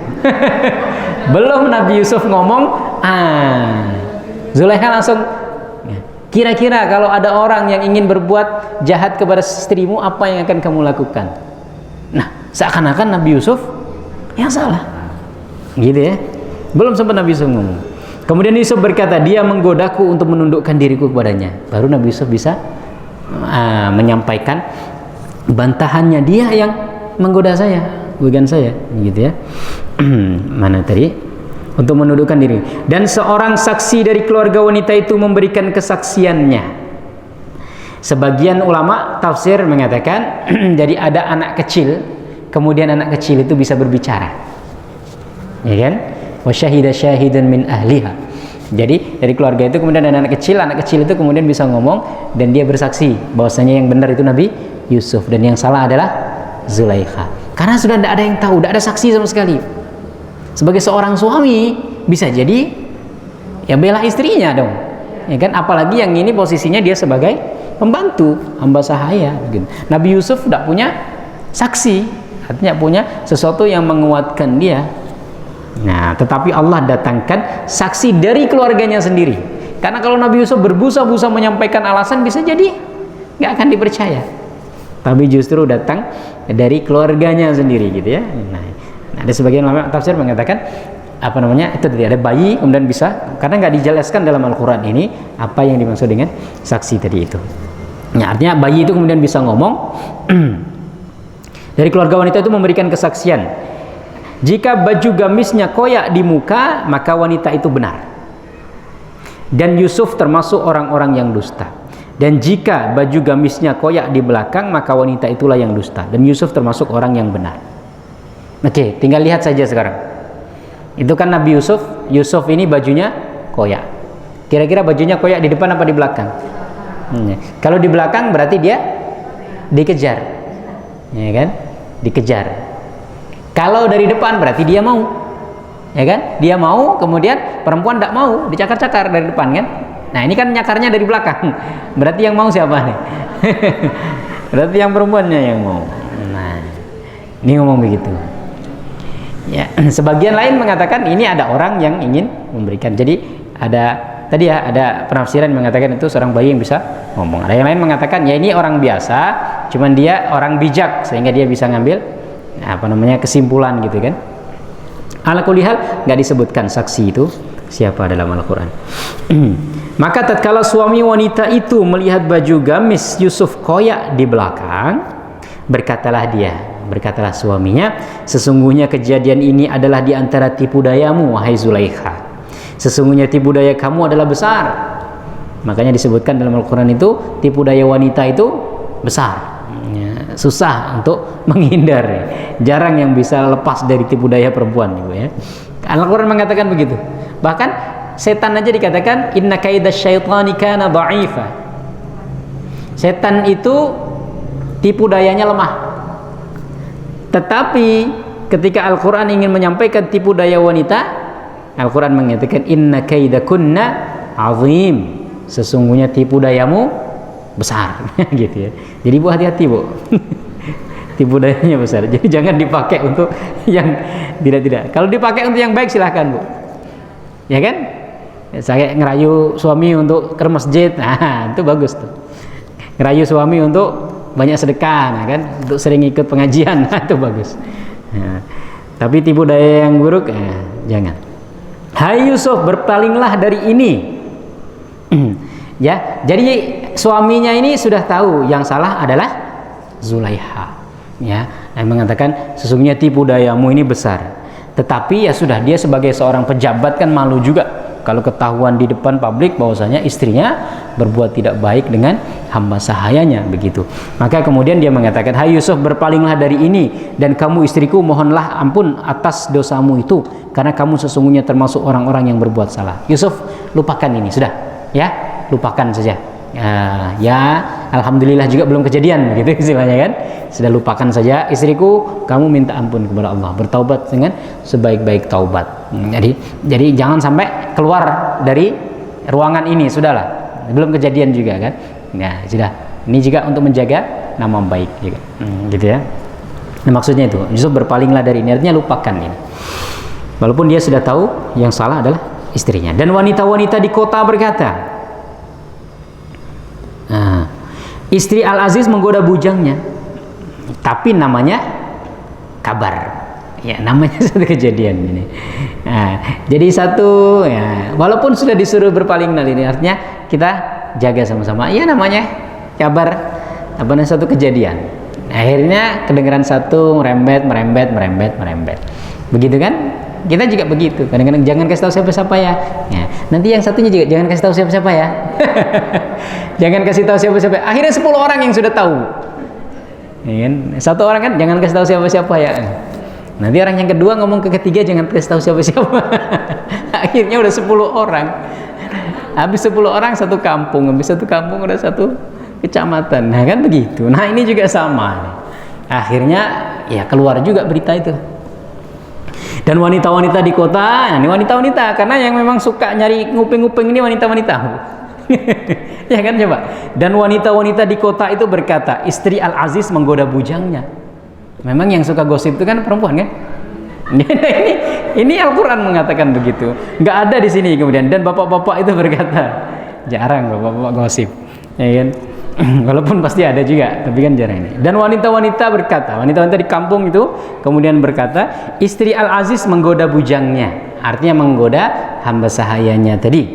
Belum Nabi Yusuf ngomong, Zulaikha langsung, kira-kira kalau ada orang yang ingin berbuat jahat kepada istrimu, apa yang akan kamu lakukan? Nah, seakan-akan Nabi Yusuf yang salah. Gitu ya. Belum sempat Nabi Yusuf ngomong. Kemudian Yusuf berkata, dia menggodaku untuk menundukkan diriku kepadanya. Baru Nabi Yusuf bisa menyampaikan bantahannya, dia yang menggoda saya, bukan saya, gitu ya. Mana tadi? Untuk menundukkan diri. Dan seorang saksi dari keluarga wanita itu memberikan kesaksiannya. Sebagian ulama tafsir mengatakan jadi ada anak kecil, kemudian anak kecil itu bisa berbicara. Ya kan? Wa syahida syahidan min ahliha. Jadi dari keluarga itu kemudian ada anak kecil itu kemudian bisa ngomong dan dia bersaksi bahwasanya yang benar itu Nabi Yusuf dan yang salah adalah Zulaikha. Karena sudah tidak ada yang tahu, tidak ada saksi sama sekali. Sebagai seorang suami bisa jadi ya bela istrinya dong. Ya kan? Apalagi yang ini posisinya dia sebagai pembantu, hamba sahaya gitu. Nabi Yusuf tidak punya saksi, artinya punya sesuatu yang menguatkan dia. Nah, tetapi Allah datangkan saksi dari keluarganya sendiri. Karena kalau Nabi Yusuf berbusa-busa menyampaikan alasan, bisa jadi nggak akan dipercaya. Tapi justru datang dari keluarganya sendiri, gitu ya. Nah, ada sebagian ulama tafsir mengatakan itu tadi ada bayi, kemudian bisa, karena nggak dijelaskan dalam Al-Quran ini apa yang dimaksud dengan saksi tadi itu. Nah, artinya bayi itu kemudian bisa ngomong. Dari keluarga wanita itu memberikan kesaksian. Jika baju gamisnya koyak di muka, maka wanita itu benar. Dan Yusuf termasuk orang-orang yang dusta. Dan jika baju gamisnya koyak di belakang, maka wanita itulah yang dusta. Dan Yusuf termasuk orang yang benar. Oke, tinggal lihat saja sekarang. Itu kan Nabi Yusuf. Yusuf ini bajunya koyak. Kira-kira bajunya koyak di depan apa di belakang? Kalau di belakang berarti dia dikejar. Ya kan? Dikejar. Kalau dari depan berarti dia mau, ya kan? Dia mau, kemudian perempuan tidak mau, dicakar-cakar dari depan kan? Nah, ini kan nyakarnya dari belakang. Berarti yang mau siapa nih? Berarti yang perempuannya yang mau. Nah, ini ngomong begitu. Ya, sebagian lain mengatakan ini ada orang yang ingin memberikan. Jadi ada penafsiran mengatakan itu seorang bayi yang bisa ngomong. Ada yang lain mengatakan ya ini orang biasa, cuman dia orang bijak sehingga dia bisa ngambil kesimpulan gitu kan. Ala kulli hal nggak disebutkan saksi itu siapa dalam Al-Quran. Maka tatkala suami wanita itu melihat baju gamis Yusuf koyak di belakang, berkatalah suaminya, sesungguhnya kejadian ini adalah di antara tipu dayamu wahai Zulaikha. Sesungguhnya tipu daya kamu adalah besar. Makanya disebutkan dalam Al-Quran itu tipu daya wanita itu besar. Susah untuk menghindar, jarang yang bisa lepas dari tipu daya perempuan, ya. Al-Quran mengatakan begitu. Bahkan setan aja dikatakan inna kaida syaitani kana dha'ifa. Setan itu tipu dayanya lemah. Tetapi ketika Al-Quran ingin menyampaikan tipu daya wanita, Al-Quran mengatakan inna kaidakunna azim, sesungguhnya tipu dayamu besar. Gitu ya. Jadi Bu, hati-hati Bu. Tipu dayanya besar. Jadi jangan dipakai untuk yang tidak. Kalau dipakai untuk yang baik silahkan Bu. Ya kan? Saya ngerayu suami untuk ke masjid, nah itu bagus tuh. Ngerayu suami untuk banyak sedekah, nah kan? Untuk sering ikut pengajian, nah, itu bagus. Nah, tapi tipu daya yang buruk, jangan. Hai Yusuf, berpalinglah dari ini. Ya, jadi suaminya ini sudah tahu yang salah adalah Zulaiha. Ya, yang mengatakan sesungguhnya tipu dayamu ini besar. Tetapi ya sudah, dia sebagai seorang pejabat kan malu juga kalau ketahuan di depan publik bahwasanya istrinya berbuat tidak baik dengan hamba sahayanya, begitu. Maka kemudian dia mengatakan, hai Yusuf, berpalinglah dari ini, dan kamu istriku mohonlah ampun atas dosamu itu, karena kamu sesungguhnya termasuk orang-orang yang berbuat salah. Yusuf, lupakan ini, sudah ya, lupakan saja. Ya alhamdulillah juga belum kejadian, begitu istilahnya kan. Sudah lupakan saja istriku, kamu minta ampun kepada Allah, bertaubat dengan sebaik-baik taubat. Jadi jangan sampai keluar dari ruangan ini, sudahlah, belum kejadian juga kan. Nah sudah, ini juga untuk menjaga nama baik juga, gitu ya. Nah, maksudnya itu Yusuf berpalinglah dari ini, artinya lupakan ini, walaupun dia sudah tahu yang salah adalah istrinya. Dan wanita-wanita di kota berkata, istri Al-Aziz menggoda bujangnya, tapi namanya kabar. Ya, namanya satu kejadian ini. Nah, jadi satu ya, walaupun sudah disuruh berpaling dari ini, artinya kita jaga sama-sama. Iya, namanya kabar, apa namanya, satu kejadian. Akhirnya kedengaran satu merembet. Begitu kan? Kita juga begitu. Kadang-kadang jangan kasih tahu siapa-siapa ya. Nanti yang satunya juga jangan kasih tahu siapa-siapa ya. Jangan kasih tahu siapa-siapa. Akhirnya 10 orang yang sudah tahu. Ya kan? Satu orang kan jangan kasih tahu siapa-siapa ya. Nanti orang yang kedua ngomong ke ketiga jangan kasih tahu siapa-siapa. Akhirnya udah 10 orang. Habis 10 orang satu kampung, habis satu kampung udah satu kecamatan. Nah, kan begitu. Nah, ini juga sama. Akhirnya ya keluar juga berita itu. Dan wanita-wanita di kota, ini wanita-wanita, karena yang memang suka nyari nguping-nguping ini wanita-wanita. Ya kan, coba. Dan wanita-wanita di kota itu berkata, istri Al-Aziz menggoda bujangnya. Memang yang suka gosip itu kan perempuan kan? Ini Al-Quran mengatakan begitu. Nggak ada di sini kemudian. Dan bapak-bapak itu berkata, jarang bapak-bapak gosip, ya kan? Walaupun pasti ada juga, tapi kan jarang ini. Dan wanita-wanita berkata, wanita-wanita di kampung itu kemudian berkata, istri Al-Aziz menggoda bujangnya, artinya menggoda hamba sahayanya tadi,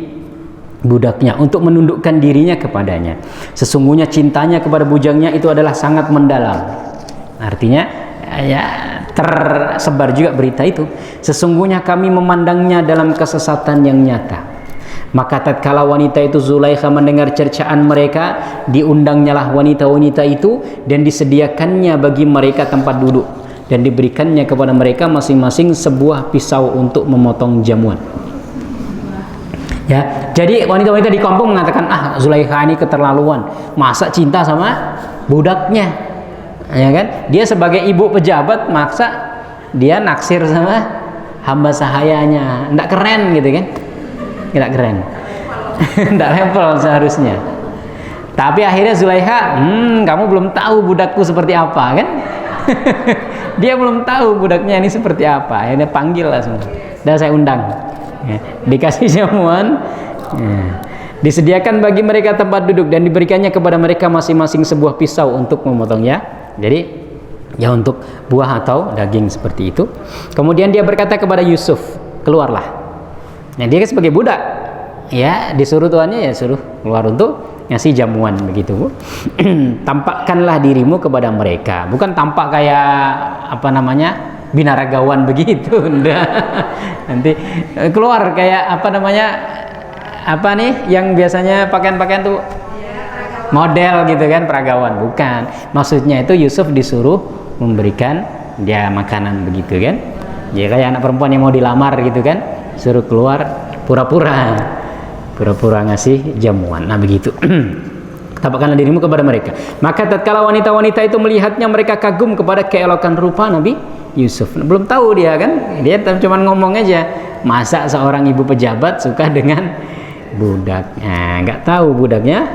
budaknya, untuk menundukkan dirinya kepadanya. Sesungguhnya cintanya kepada bujangnya itu adalah sangat mendalam. Artinya ya tersebar juga berita itu. Sesungguhnya kami memandangnya dalam kesesatan yang nyata. Maka tatkala wanita itu Zulaikha mendengar cercaan mereka, diundangnyalah wanita-wanita itu dan disediakannya bagi mereka tempat duduk dan diberikannya kepada mereka masing-masing sebuah pisau untuk memotong jamuan. Ya, jadi wanita-wanita di kampung mengatakan, Zulaikha ini keterlaluan, masa cinta sama budaknya, ya kan? Dia sebagai ibu pejabat maksa dia naksir sama hamba sahayanya, nggak keren gitu kan? Tidak keren. Tidak level seharusnya. Tapi akhirnya Zulaikha, kamu belum tahu budakku seperti apa kan? Dia belum tahu budaknya ini seperti apa. Akhirnya panggil lah semua. Dan saya undang. Ya, dikasih jamuan. Ya, disediakan bagi mereka tempat duduk dan diberikannya kepada mereka masing-masing sebuah pisau untuk memotongnya. Jadi ya untuk buah atau daging seperti itu. Kemudian dia berkata kepada Yusuf, keluarlah. Nah, dia kan sebagai budak, ya disuruh tuannya ya suruh keluar untuk ngasih jamuan begitu. Tampakkanlah dirimu kepada mereka, bukan tampak kayak apa namanya binaragawan begitu, enggak. Nanti keluar kayak apa namanya apa nih yang biasanya pakaian-pakaian tuh model gitu kan, peragawan, bukan. Maksudnya itu Yusuf disuruh memberikan dia makanan begitu kan, ya kayak anak perempuan yang mau dilamar gitu kan, suruh keluar pura-pura ngasih jamuan. Nah begitu. Tampakkanlah dirimu kepada mereka. Maka tatkala wanita-wanita itu melihatnya, mereka kagum kepada keelokan rupa Nabi Yusuf. Belum tahu dia kan, dia cuma ngomong aja, masa seorang ibu pejabat suka dengan budak. Nah, nggak tahu budaknya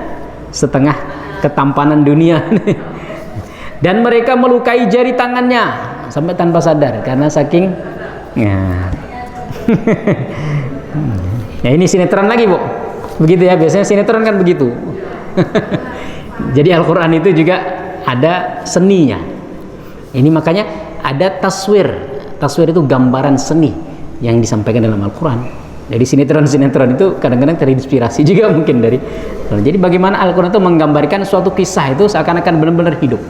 setengah ketampanan dunia. Dan mereka melukai jari tangannya sampai tanpa sadar karena saking ya ini sinetron lagi, Bu. Begitu ya, biasanya sinetron kan begitu. Jadi Al-Quran itu juga ada seninya. Ini makanya ada taswir. Taswir itu gambaran seni yang disampaikan dalam Al-Quran. Jadi sinetron-sinetron itu kadang-kadang terinspirasi juga mungkin dari. Jadi bagaimana Al-Quran itu menggambarkan suatu kisah itu seakan-akan benar-benar hidup.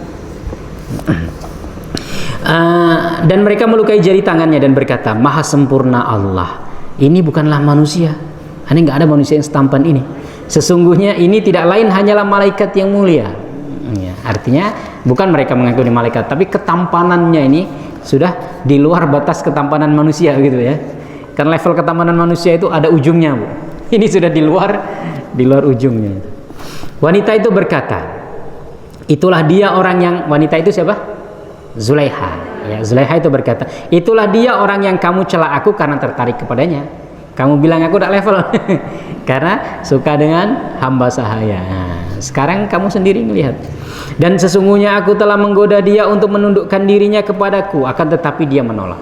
Dan mereka melukai jari tangannya dan berkata, Maha sempurna Allah, ini bukanlah manusia. Ini nggak ada manusia yang setampan ini. Sesungguhnya ini tidak lain hanyalah malaikat yang mulia. Ya, artinya bukan mereka mengaku ini malaikat, tapi ketampanannya ini sudah di luar batas ketampanan manusia gitu ya. Karena level ketampanan manusia itu ada ujungnya, Bu. Ini sudah di luar ujungnya. Wanita itu berkata, itulah dia orang yang, wanita itu siapa? Zulaiha. Ya, Zulaiha itu berkata, itulah dia orang yang kamu cela aku karena tertarik kepadanya. Kamu bilang aku tidak level karena suka dengan hamba sahaya. Nah, sekarang kamu sendiri melihat. Dan sesungguhnya aku telah menggoda dia untuk menundukkan dirinya kepadaku, akan tetapi dia menolak.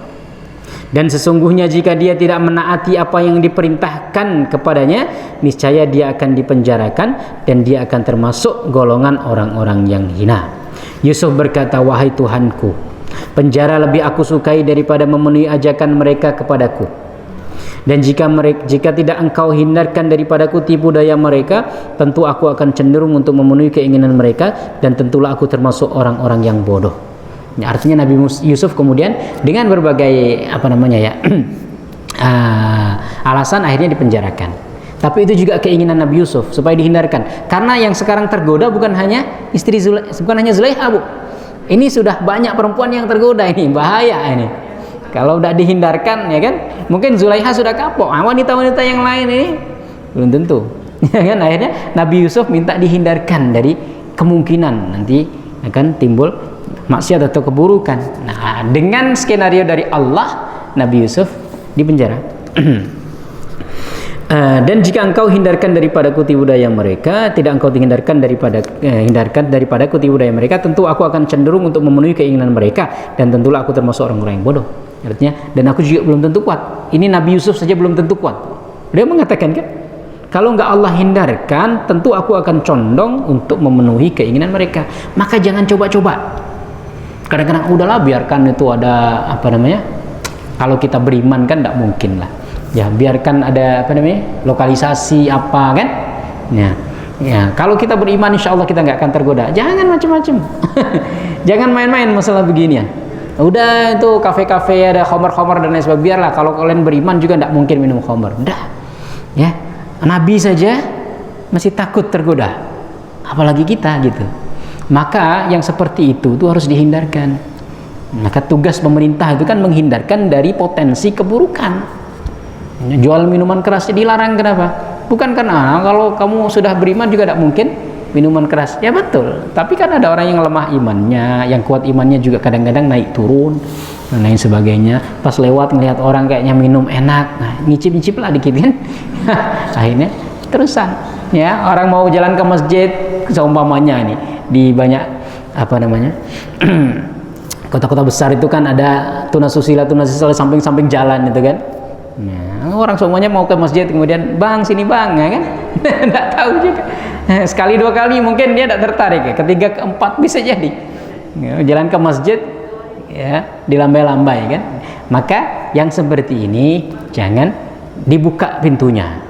Dan sesungguhnya jika dia tidak menaati apa yang diperintahkan kepadanya, niscaya dia akan dipenjarakan dan dia akan termasuk golongan orang-orang yang hina. Yusuf berkata, wahai Tuhanku, penjara lebih aku sukai daripada memenuhi ajakan mereka kepadaku. Dan jika tidak engkau hindarkan daripadaku tipu daya mereka, tentu aku akan cenderung untuk memenuhi keinginan mereka, dan tentulah aku termasuk orang-orang yang bodoh. Ya, artinya Nabi Yusuf kemudian dengan berbagai alasan akhirnya dipenjarakan. Tapi itu juga keinginan Nabi Yusuf supaya dihindarkan. Karena yang sekarang tergoda bukan hanya bukan hanya Zulaiha, Bu. Ini sudah banyak perempuan yang tergoda, ini bahaya ini. Kalau udah dihindarkan, ya kan, mungkin Zulaiha sudah kapok. Wanita-wanita yang lain ini belum tentu. Ya kan, akhirnya Nabi Yusuf minta dihindarkan dari kemungkinan nanti akan timbul maksiat atau keburukan. Nah, dengan skenario dari Allah, Nabi Yusuf dipenjara. Dan jika engkau hindarkan daripadaku tipu daya mereka, tidak engkau hindarkan daripadaku tipu daya mereka, tentu aku akan cenderung untuk memenuhi keinginan mereka, dan tentulah aku termasuk orang-orang yang bodoh. Artinya, dan aku juga belum tentu kuat. Ini Nabi Yusuf saja belum tentu kuat. Dia mengatakan kan, kalau enggak Allah hindarkan, tentu aku akan condong untuk memenuhi keinginan mereka. Maka jangan coba-coba. Kadang-kadang udahlah, biarkan itu ada kalau kita beriman kan tidak mungkin lah. Ya, biarkan ada lokalisasi apa kan. Ya, kalau kita beriman insya Allah kita nggak akan tergoda. Jangan macam-macam. Jangan main-main masalah beginian. Udah itu kafe-kafe ada khamar-khamar dan lain sebagainya, biarlah. Kalau kalian beriman juga tidak mungkin minum khamar. Udah. Ya. Nabi saja masih takut tergoda. Apalagi kita gitu. Maka yang seperti itu harus dihindarkan. Maka tugas pemerintah itu kan menghindarkan dari potensi keburukan. Jual minuman keras dilarang, kenapa? Bukan karena kalau kamu sudah beriman juga tidak mungkin minuman keras. Ya betul, tapi kan ada orang yang lemah imannya, yang kuat imannya juga kadang-kadang naik turun dan lain sebagainya. Pas lewat ngelihat orang kayaknya minum enak, nah nyicip-nyicip lah dikit kan. Akhirnya terusan. Ya, orang mau jalan ke masjid seumpamanya ini di banyak kota-kota besar itu kan ada tunasusila samping-samping jalan itu kan. Ya, orang semuanya mau ke masjid, kemudian bang sini bang, ya kan? Tidak tahu juga. Sekali dua kali mungkin dia tidak tertarik, ya. Ketiga keempat bisa jadi. Ya, jalan ke masjid, ya dilambai-lambai kan. Maka yang seperti ini jangan dibuka pintunya.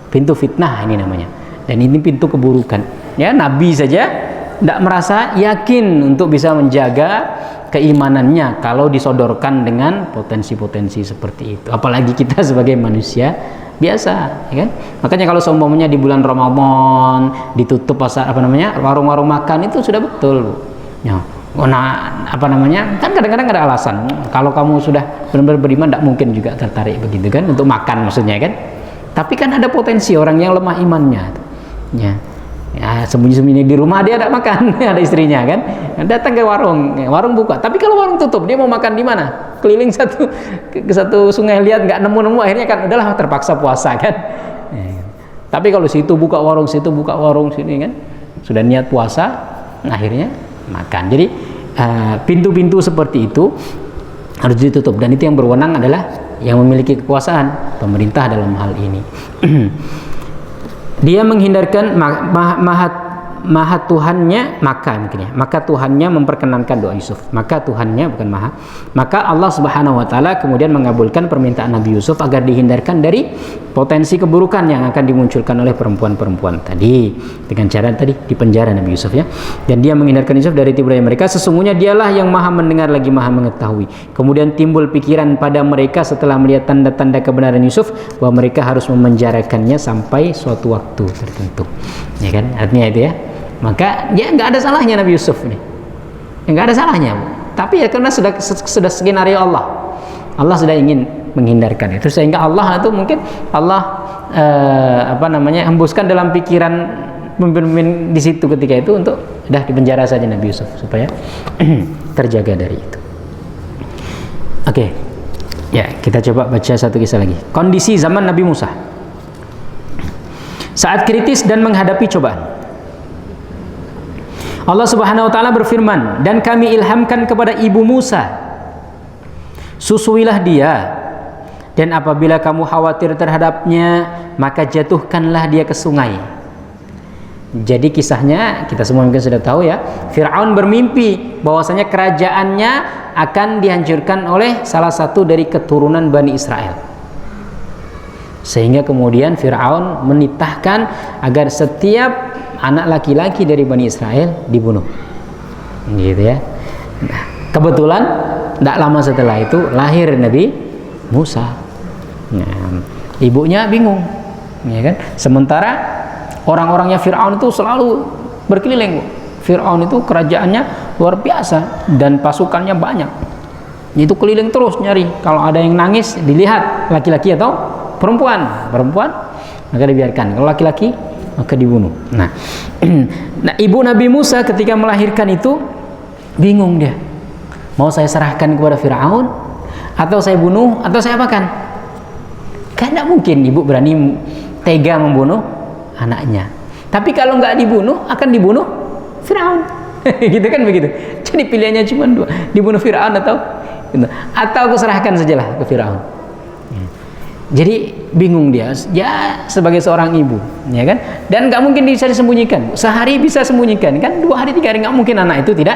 Pintu fitnah ini namanya. Dan ini pintu keburukan. Ya, Nabi saja tidak merasa yakin untuk bisa menjaga keimanannya kalau disodorkan dengan potensi-potensi seperti itu. Apalagi kita sebagai manusia biasa, ya kan? Makanya kalau seumpamanya di bulan Ramadan ditutup pasar warung-warung makan itu sudah betul. Ya. Kan kadang-kadang ada alasan. Kalau kamu sudah benar-benar beriman, tidak mungkin juga tertarik begitu kan untuk makan maksudnya kan. Tapi kan ada potensi orang yang lemah imannya. Ya. Ya, sembunyi-sembunyi di rumah dia tidak makan, ada istrinya kan, datang ke warung buka. Tapi kalau warung tutup, dia mau makan di mana? Keliling ke satu sungai, lihat nggak nemu, akhirnya kan udahlah terpaksa puasa kan. Ya. Tapi kalau situ buka warung, sini kan, sudah niat puasa, akhirnya makan. Jadi pintu-pintu seperti itu harus ditutup, dan itu yang berwenang adalah yang memiliki kekuasaan, pemerintah dalam hal ini. Dia menghindarkan maha Tuhannya, maka Tuhannya memperkenankan doa Yusuf. Maka Tuhannya, bukan maha, maka Allah Subhanahu wa taala kemudian mengabulkan permintaan Nabi Yusuf agar dihindarkan dari potensi keburukan yang akan dimunculkan oleh perempuan-perempuan tadi, dengan cara tadi dipenjara Nabi Yusuf ya. Dan dia menghindarkan Yusuf dari tipu daya mereka, sesungguhnya dialah yang maha mendengar lagi maha mengetahui. Kemudian timbul pikiran pada mereka setelah melihat tanda-tanda kebenaran Yusuf bahwa mereka harus memenjarakannya sampai suatu waktu tertentu, ya kan, artinya itu ya. Maka ya nggak ada salahnya Nabi Yusuf ini, nggak ada salahnya, tapi ya karena sudah skenario Allah sudah ingin menghindarkan itu, sehingga Allah itu mungkin Allah hembuskan dalam pikiran pemimpin di situ ketika itu untuk dah dipenjara saja Nabi Yusuf supaya terjaga dari itu. Oke. Ya, kita coba baca satu kisah lagi. Kondisi zaman Nabi Musa saat kritis dan menghadapi cobaan. Allah Subhanahu wa taala berfirman, dan kami ilhamkan kepada ibu Musa, susuilah dia, dan apabila kamu khawatir terhadapnya, maka jatuhkanlah dia ke sungai. Jadi kisahnya kita semua mungkin sudah tahu ya. Fir'aun bermimpi bahwasanya kerajaannya akan dihancurkan oleh salah satu dari keturunan Bani Israel. Sehingga kemudian Fir'aun menitahkan agar setiap anak laki-laki dari Bani Israel dibunuh, gitu ya. Nah, kebetulan tidak lama setelah itu lahir Nabi Musa. Nah, ibunya bingung, ya kan. Sementara orang-orangnya Fir'aun itu selalu berkeliling. Fir'aun itu kerajaannya luar biasa dan pasukannya banyak. Itu keliling terus nyari. Kalau ada yang nangis, dilihat laki-laki atau perempuan, maka dibiarkan. Kalau laki-laki, maka dibunuh. Nah, ibu Nabi Musa ketika melahirkan itu bingung dia. Mau saya serahkan kepada Fir'aun, atau saya bunuh, atau saya apakan? Kan tidak mungkin ibu berani tega membunuh anaknya. Tapi kalau nggak dibunuh, akan dibunuh Fir'aun. Gitu kan begitu. Jadi pilihannya cuma dua, dibunuh Fir'aun atau aku serahkan sajalah ke Fir'aun. Jadi bingung dia, ya sebagai seorang ibu, ya kan, dan nggak mungkin bisa disembunyikan. Sehari bisa sembunyikan, kan 2 hari 3 hari nggak mungkin anak itu tidak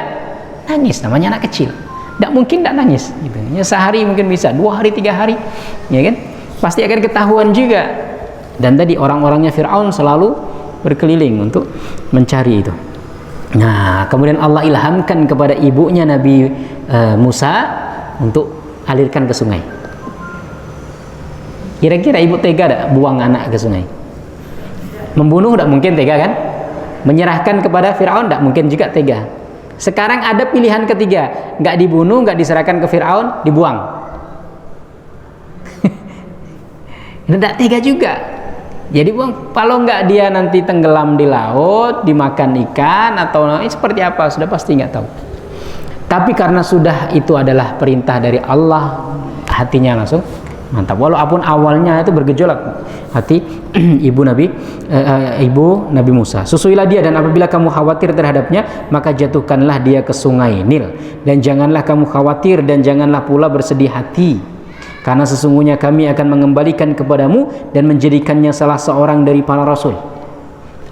nangis, namanya anak kecil, nggak mungkin tidak nangis. Gitu. Ya, sehari mungkin bisa, 2 hari 3 hari, ya kan, pasti akan ketahuan juga. Dan tadi orang-orangnya Fir'aun selalu berkeliling untuk mencari itu. Nah, kemudian Allah ilhamkan kepada ibunya Nabi Musa untuk alirkan ke sungai. Kira-kira ibu tega tak buang anak ke sungai? Membunuh tak mungkin tega kan? Menyerahkan kepada Fir'aun tak mungkin juga tega. Sekarang ada pilihan ketiga, nggak dibunuh, nggak diserahkan ke Fir'aun, dibuang. Tidak tega juga. Jadi buang, kalau nggak dia nanti tenggelam di laut, dimakan ikan atau seperti apa, sudah pasti nggak tahu. Tapi karena sudah itu adalah perintah dari Allah, hatinya langsung mantap. Walaupun awalnya itu bergejolak hati ibu Nabi Musa. Susuilah dia, dan apabila kamu khawatir terhadapnya, maka jatuhkanlah dia ke sungai Nil. Dan janganlah kamu khawatir dan janganlah pula bersedih hati, karena sesungguhnya kami akan mengembalikan kepadamu dan menjadikannya salah seorang dari para rasul.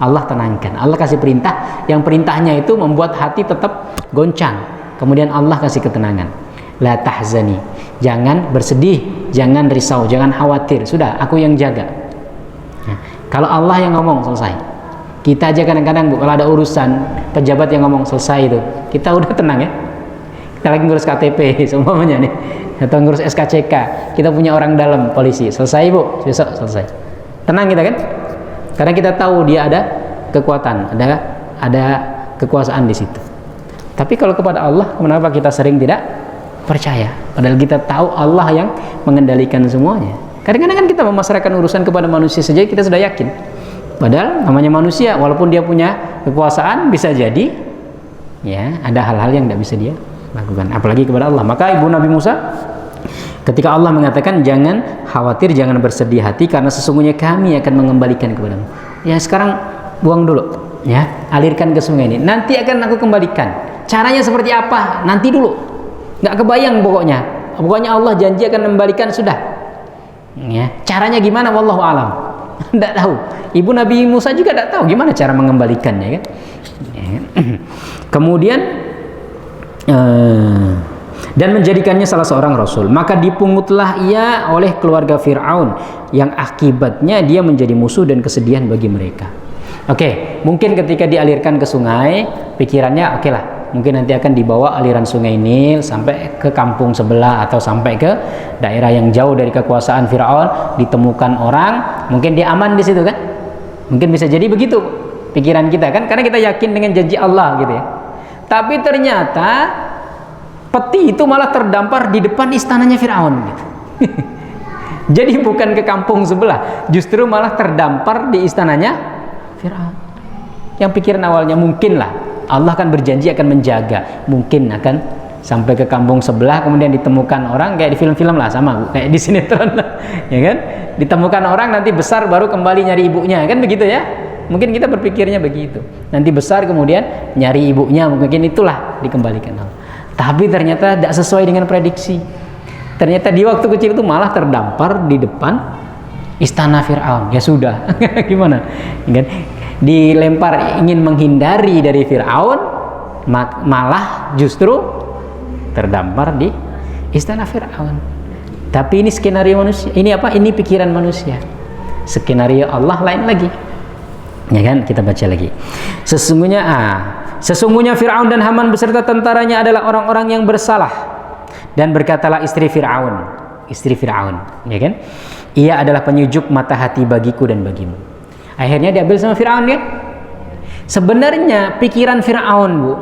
Allah tenangkan. Allah kasih perintah, yang perintahnya itu membuat hati tetap goncang. Kemudian Allah kasih ketenangan. La tahzani, jangan bersedih, jangan risau, jangan khawatir, sudah aku yang jaga. Nah, kalau Allah yang ngomong selesai. Kita aja kadang-kadang Bu, kalau ada urusan pejabat yang ngomong selesai itu, kita udah tenang ya. Kita lagi ngurus KTP semuanya nih, atau ngurus SKCK, kita punya orang dalam polisi, selesai Bu, besok selesai. Tenang kita kan? Karena kita tahu dia ada kekuatan, ada kekuasaan di situ. Tapi kalau kepada Allah, kenapa kita sering tidak percaya? Padahal kita tahu Allah yang mengendalikan semuanya. Kadang-kadang kan kita memasrahkan urusan kepada manusia saja, kita sudah yakin Padahal namanya manusia, walaupun dia punya kekuasaan, bisa jadi ya ada hal-hal yang tidak bisa dia lakukan, apalagi kepada Allah. Maka ibu Nabi Musa, ketika Allah mengatakan jangan khawatir, jangan bersedih hati, karena sesungguhnya kami akan mengembalikan kepadamu. Ya sekarang buang dulu, ya alirkan ke sungai ini, nanti akan aku kembalikan. Caranya seperti apa? Nanti dulu, nggak kebayang pokoknya. Pokoknya Allah janji akan mengembalikan, sudah. Ya, caranya gimana? Wallahu alam. Tidak tahu. Ibu Nabi Musa juga tidak tahu gimana cara mengembalikannya, kan? Ya. Kemudian dan menjadikannya salah seorang rasul, maka dipungutlah ia oleh keluarga Fir'aun, yang akibatnya dia menjadi musuh dan kesedihan bagi mereka. Oke, mungkin ketika dialirkan ke sungai, pikirannya oke lah, mungkin nanti akan dibawa aliran sungai Nil sampai ke kampung sebelah atau sampai ke daerah yang jauh dari kekuasaan Fir'aun, ditemukan orang, mungkin dia aman di situ, kan? Mungkin bisa jadi begitu pikiran kita, kan, karena kita yakin dengan janji Allah gitu ya. Tapi ternyata peti itu malah terdampar di depan istananya Fir'aun gitu. Jadi bukan ke kampung sebelah, justru malah terdampar di istananya Fir'aun. Yang pikiran awalnya mungkin lah Allah kan berjanji akan menjaga, mungkin akan sampai ke kampung sebelah, kemudian ditemukan orang, kayak di film-film lah, sama Bu, kayak di sinetron lah, ya kan, ditemukan orang, nanti besar baru kembali nyari ibunya, kan begitu ya. Mungkin kita berpikirnya begitu, nanti besar kemudian nyari ibunya, mungkin itulah dikembalikan Allah. Tapi ternyata tidak sesuai dengan prediksi. Ternyata di waktu kecil itu malah terdampar di depan istana Fir'aun. Ya sudah, gimana? Kan? Dilempar ingin menghindari dari Fir'aun, malah justru terdampar di istana Fir'aun. Tapi ini skenario manusia. Ini apa? Ini pikiran manusia. Skenario Allah lain lagi. Ya kan? Kita baca lagi. Sesungguhnya Fir'aun dan Haman beserta tentaranya adalah orang-orang yang bersalah. Dan berkatalah istri Fir'aun, ya kan? Ia adalah penyujuk mata hati bagiku dan bagimu. Akhirnya diambil sama Fir'aun, kan? Sebenarnya pikiran Fir'aun, Bu,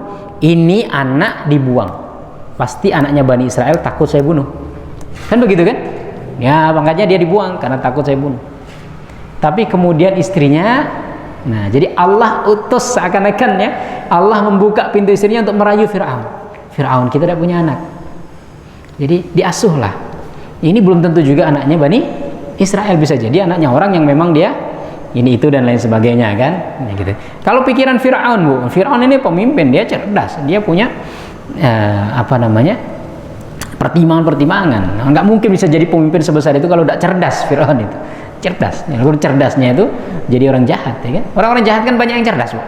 ini anak dibuang. Pasti anaknya Bani Israel takut saya bunuh. Kan begitu, kan? Ya, makanya dia dibuang karena takut saya bunuh. Tapi kemudian istrinya, nah, jadi Allah utus seakan-akan ya, Allah membuka pintu istrinya untuk merayu Fir'aun. Fir'aun, kita tidak punya anak. Jadi diasuhlah. Ini belum tentu juga anaknya Bani Israel, bisa jadi anaknya orang yang memang dia ini itu dan lain sebagainya, kan? Ya, gitu. Kalau pikiran Fir'aun, Bu, Fir'aun ini pemimpin, dia cerdas, dia punya pertimbangan-pertimbangan. Nggak mungkin bisa jadi pemimpin sebesar itu kalau tidak cerdas. Fir'aun itu cerdas. Ya, kalau cerdasnya itu jadi orang jahat, ya kan? Orang-orang jahat kan banyak yang cerdas, Bu.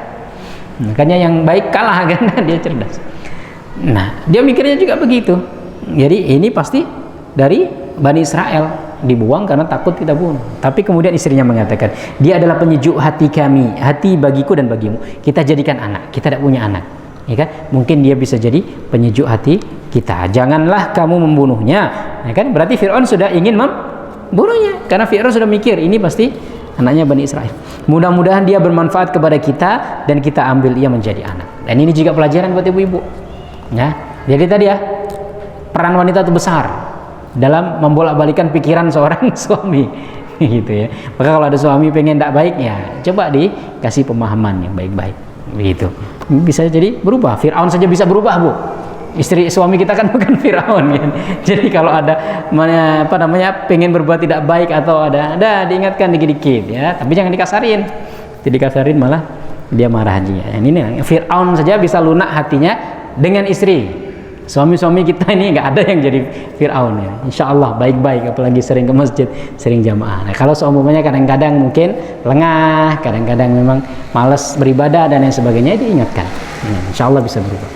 Makanya yang baik kalah, kan? Dia cerdas. Nah, dia mikirnya juga begitu. Jadi ini pasti dari Bani Israel, dibuang karena takut kita bunuh. Tapi kemudian istrinya mengatakan, dia adalah penyejuk hati kami, hati bagiku dan bagimu. Kita jadikan anak, kita tidak punya anak, ya kan? Mungkin dia bisa jadi penyejuk hati kita. Janganlah kamu membunuhnya, ya kan? Berarti Fir'aun sudah ingin membunuhnya, karena Fir'aun sudah mikir ini pasti anaknya Bani Israel. Mudah-mudahan dia bermanfaat kepada kita dan kita ambil ia menjadi anak. Dan ini juga pelajaran buat ibu-ibu, ya. Jadi tadi ya, peran wanita itu besar dalam membolak-balikan pikiran seorang suami, gitu ya. Maka kalau ada suami pengen tidak baik, ya coba dikasih pemahaman yang baik-baik, begitu. Bisa jadi berubah. Fir'aun saja bisa berubah, Bu. Istri suami kita kan bukan Fir'aun, kan. Jadi kalau ada pengen berbuat tidak baik atau ada diingatkan dikit-dikit, ya. Tapi jangan dikasarin. Jadi dikasarin malah dia marah aja. Ini Fir'aun saja bisa lunak hatinya dengan istri. Suami-suami kita ini nggak ada yang jadi Fir'aun, ya. Insya Allah baik-baik, apalagi sering ke masjid, sering jamaah. Nah, kalau seumpamanya kadang-kadang mungkin lengah, kadang-kadang memang malas beribadah dan lain sebagainya, diingatkan. Insya Allah bisa berubah.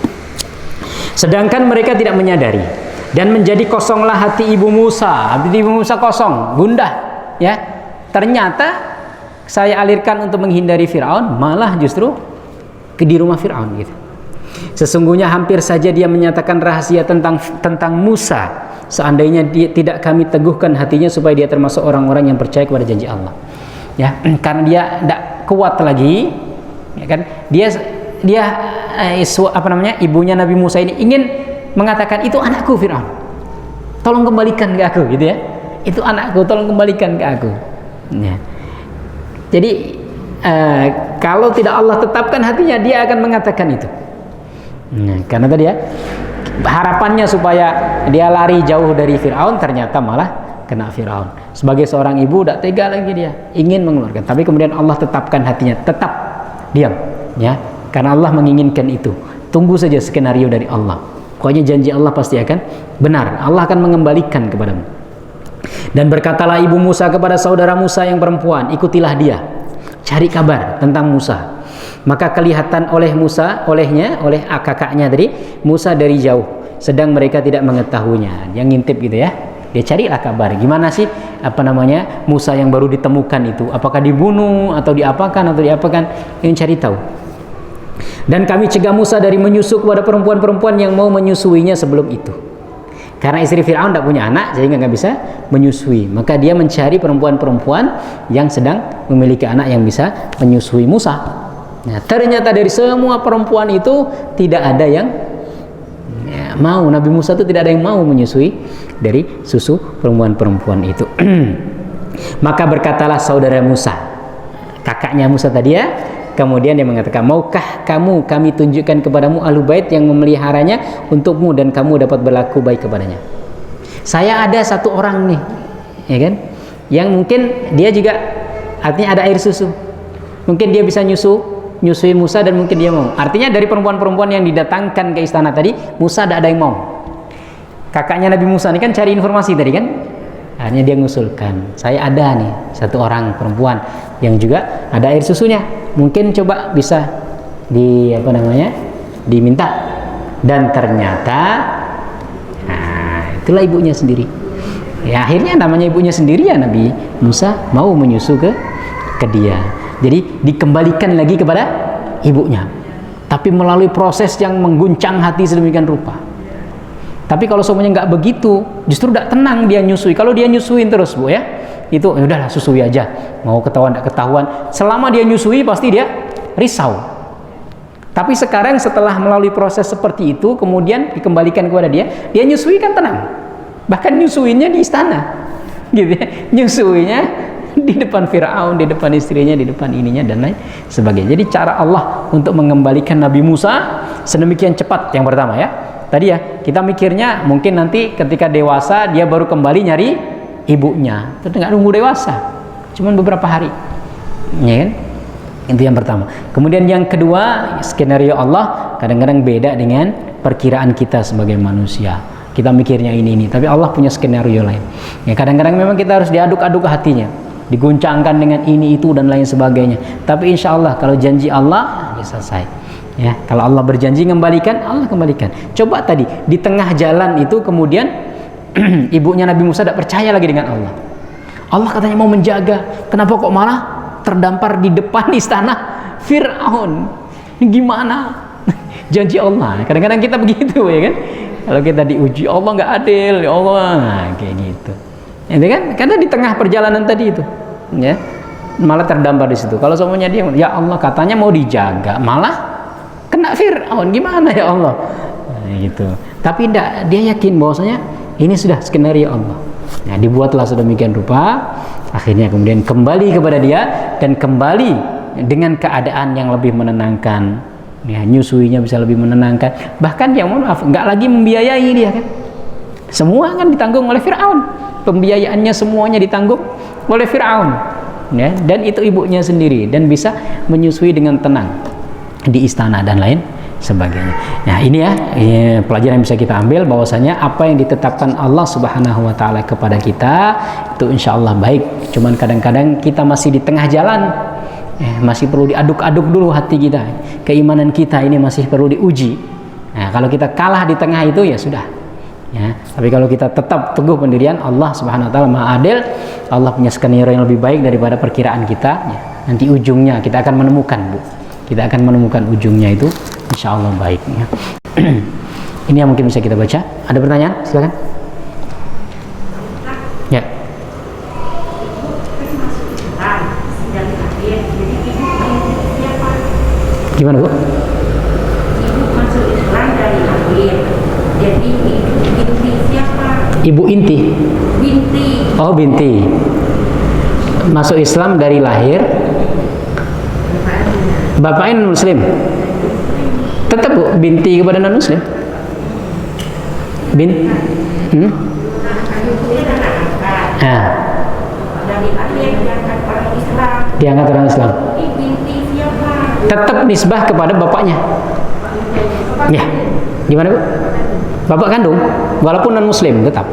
Sedangkan mereka tidak menyadari, dan menjadi kosonglah hati ibu Musa. Hati ibu Musa kosong, gundah, ya. Ternyata saya alirkan untuk menghindari Fir'aun, malah justru di rumah Fir'aun, gitu. Sesungguhnya hampir saja dia menyatakan rahasia tentang Musa, seandainya dia tidak kami teguhkan hatinya supaya dia termasuk orang-orang yang percaya kepada janji Allah, ya. Karena dia tidak kuat lagi, ya kan, ibunya Nabi Musa ini ingin mengatakan, itu anakku Fir'aun, tolong kembalikan ke aku, gitu ya. Itu anakku, tolong kembalikan ke aku, ya. Jadi kalau tidak Allah tetapkan hatinya, dia akan mengatakan itu. Nah, karena tadi ya, harapannya supaya dia lari jauh dari Fir'aun, ternyata malah kena Fir'aun. Sebagai seorang ibu tidak tega lagi, dia ingin mengeluarkan, tapi kemudian Allah tetapkan hatinya, tetap diam, ya, karena Allah menginginkan itu. Tunggu saja skenario dari Allah. Pokoknya janji Allah pasti akan benar. Allah akan mengembalikan kepadamu. Dan berkatalah ibu Musa kepada saudara Musa yang perempuan, ikutilah dia, cari kabar tentang Musa. Maka kelihatan oleh Musa, oleh kakaknya tadi, Musa dari jauh, sedang mereka tidak mengetahuinya. Yang ngintip gitu ya. Dia carilah kabar, gimana sih Musa yang baru ditemukan itu, apakah dibunuh atau diapakan, ingin cari tahu. Dan kami cegah Musa dari menyusu kepada perempuan-perempuan yang mau menyusuinya sebelum itu, karena istri Fir'aun tidak punya anak sehingga nggak bisa menyusui. Maka dia mencari perempuan-perempuan yang sedang memiliki anak yang bisa menyusui Musa. Nah, ternyata dari semua perempuan itu tidak ada yang mau, Nabi Musa itu tidak ada yang mau menyusui dari susu perempuan-perempuan itu. Maka berkatalah saudara Musa, kakaknya Musa tadi ya, kemudian dia mengatakan, maukah kami tunjukkan kepadamu ahlu bait yang memeliharanya untukmu dan kamu dapat berlaku baik kepadanya. Saya ada satu orang nih, ya kan, yang mungkin dia juga artinya ada air susu, mungkin dia bisa nyusui Musa dan mungkin dia mau. Artinya dari perempuan-perempuan yang didatangkan ke istana tadi, Musa tidak ada yang mau. Kakaknya Nabi Musa ini kan cari informasi tadi kan, akhirnya dia mengusulkan, saya ada nih satu orang perempuan yang juga ada air susunya, mungkin coba bisa diminta. Dan ternyata itulah ibunya sendiri. Ya, akhirnya namanya ibunya sendiri ya, Nabi Musa mau menyusu ke dia. Jadi dikembalikan lagi kepada ibunya, tapi melalui proses yang mengguncang hati sedemikian rupa. Tapi kalau semuanya nggak begitu, justru tidak tenang dia nyusui. Kalau dia nyusuin terus, Bu, ya, itu ya udahlah, susui aja, mau ketahuan tidak ketahuan. Selama dia nyusui pasti dia risau. Tapi sekarang setelah melalui proses seperti itu, kemudian dikembalikan kepada dia nyusui kan tenang. Bahkan nyusuinnya di istana, gitu ya. Nyusuinya di depan Fir'aun, di depan istrinya, di depan ininya dan lain sebagainya. Jadi cara Allah untuk mengembalikan Nabi Musa sedemikian cepat, yang pertama ya. Tadi ya, kita mikirnya mungkin nanti ketika dewasa dia baru kembali nyari ibunya. Terus nggak nunggu dewasa, cuman beberapa hari, ya kan? Itu yang pertama. Kemudian yang kedua, skenario Allah kadang-kadang beda dengan perkiraan kita sebagai manusia. Kita mikirnya ini, tapi Allah punya skenario lain. Ya, kadang-kadang memang kita harus diaduk-aduk hatinya, diguncangkan dengan ini, itu dan lain sebagainya. Tapi insya Allah kalau janji Allah ya selesai. Ya, kalau Allah berjanji kembalikan, Allah kembalikan. Coba tadi di tengah jalan itu kemudian ibunya Nabi Musa tidak percaya lagi dengan Allah. Allah katanya mau menjaga, kenapa kok malah terdampar di depan istana Fir'aun? Gimana? Janji Allah. Kadang-kadang kita begitu, ya kan? Kalau kita diuji, Allah nggak adil, ya Allah, nah, kayak gitu. Itu kan? Karena di tengah perjalanan tadi itu, ya, malah terdampar di situ. Kalau semuanya dia, ya Allah katanya mau dijaga, malah kena Fir'aun, gimana ya Allah? Nah, gitu. Tapi enggak, dia yakin bahwasanya ini sudah skenario Allah. Nah, dibuatlah sedemikian rupa, akhirnya kemudian kembali kepada dia dan kembali dengan keadaan yang lebih menenangkan. Ya, nyusuinya bisa lebih menenangkan. Bahkan yang maaf, enggak lagi membiayai dia kan. Semua kan ditanggung oleh Fir'aun. Pembiayaannya semuanya ditanggung oleh Fir'aun. Ya, dan itu ibunya sendiri dan bisa menyusui dengan tenang di istana dan lain sebagainya. Nah, ini ya, pelajaran yang bisa kita ambil bahwasanya apa yang ditetapkan Allah Subhanahu wa taala kepada kita itu insya Allah baik. Cuman kadang-kadang kita masih di tengah jalan, masih perlu diaduk-aduk dulu hati kita. Keimanan kita ini masih perlu diuji. Nah, kalau kita kalah di tengah itu ya sudah. Ya, tapi kalau kita tetap teguh pendirian, Allah Subhanahu wa taala Maha Adil. Allah punya skenario yang lebih baik daripada perkiraan kita. Ya, nanti ujungnya kita akan menemukan, Bu. Kita akan menemukan ujungnya itu insya Allah baik, ya. Ini yang mungkin bisa kita baca. Ada pertanyaan? Silakan. Ya. Gimana, Bu? Ibu masuk Islam dari lahir. Jadi ibu binti siapa? Ibu inti. Binti. Oh, binti. Masuk Islam dari lahir. Bapaknya non muslim. Tetap Bu, binti kepada non muslim. Nah, dari lahir diangkat orang Islam. diangkat orang Islam. Binti siapa? Tetap nisbah kepada bapaknya. Ya, gimana Bu? Bapak kandung, walaupun non muslim tetap.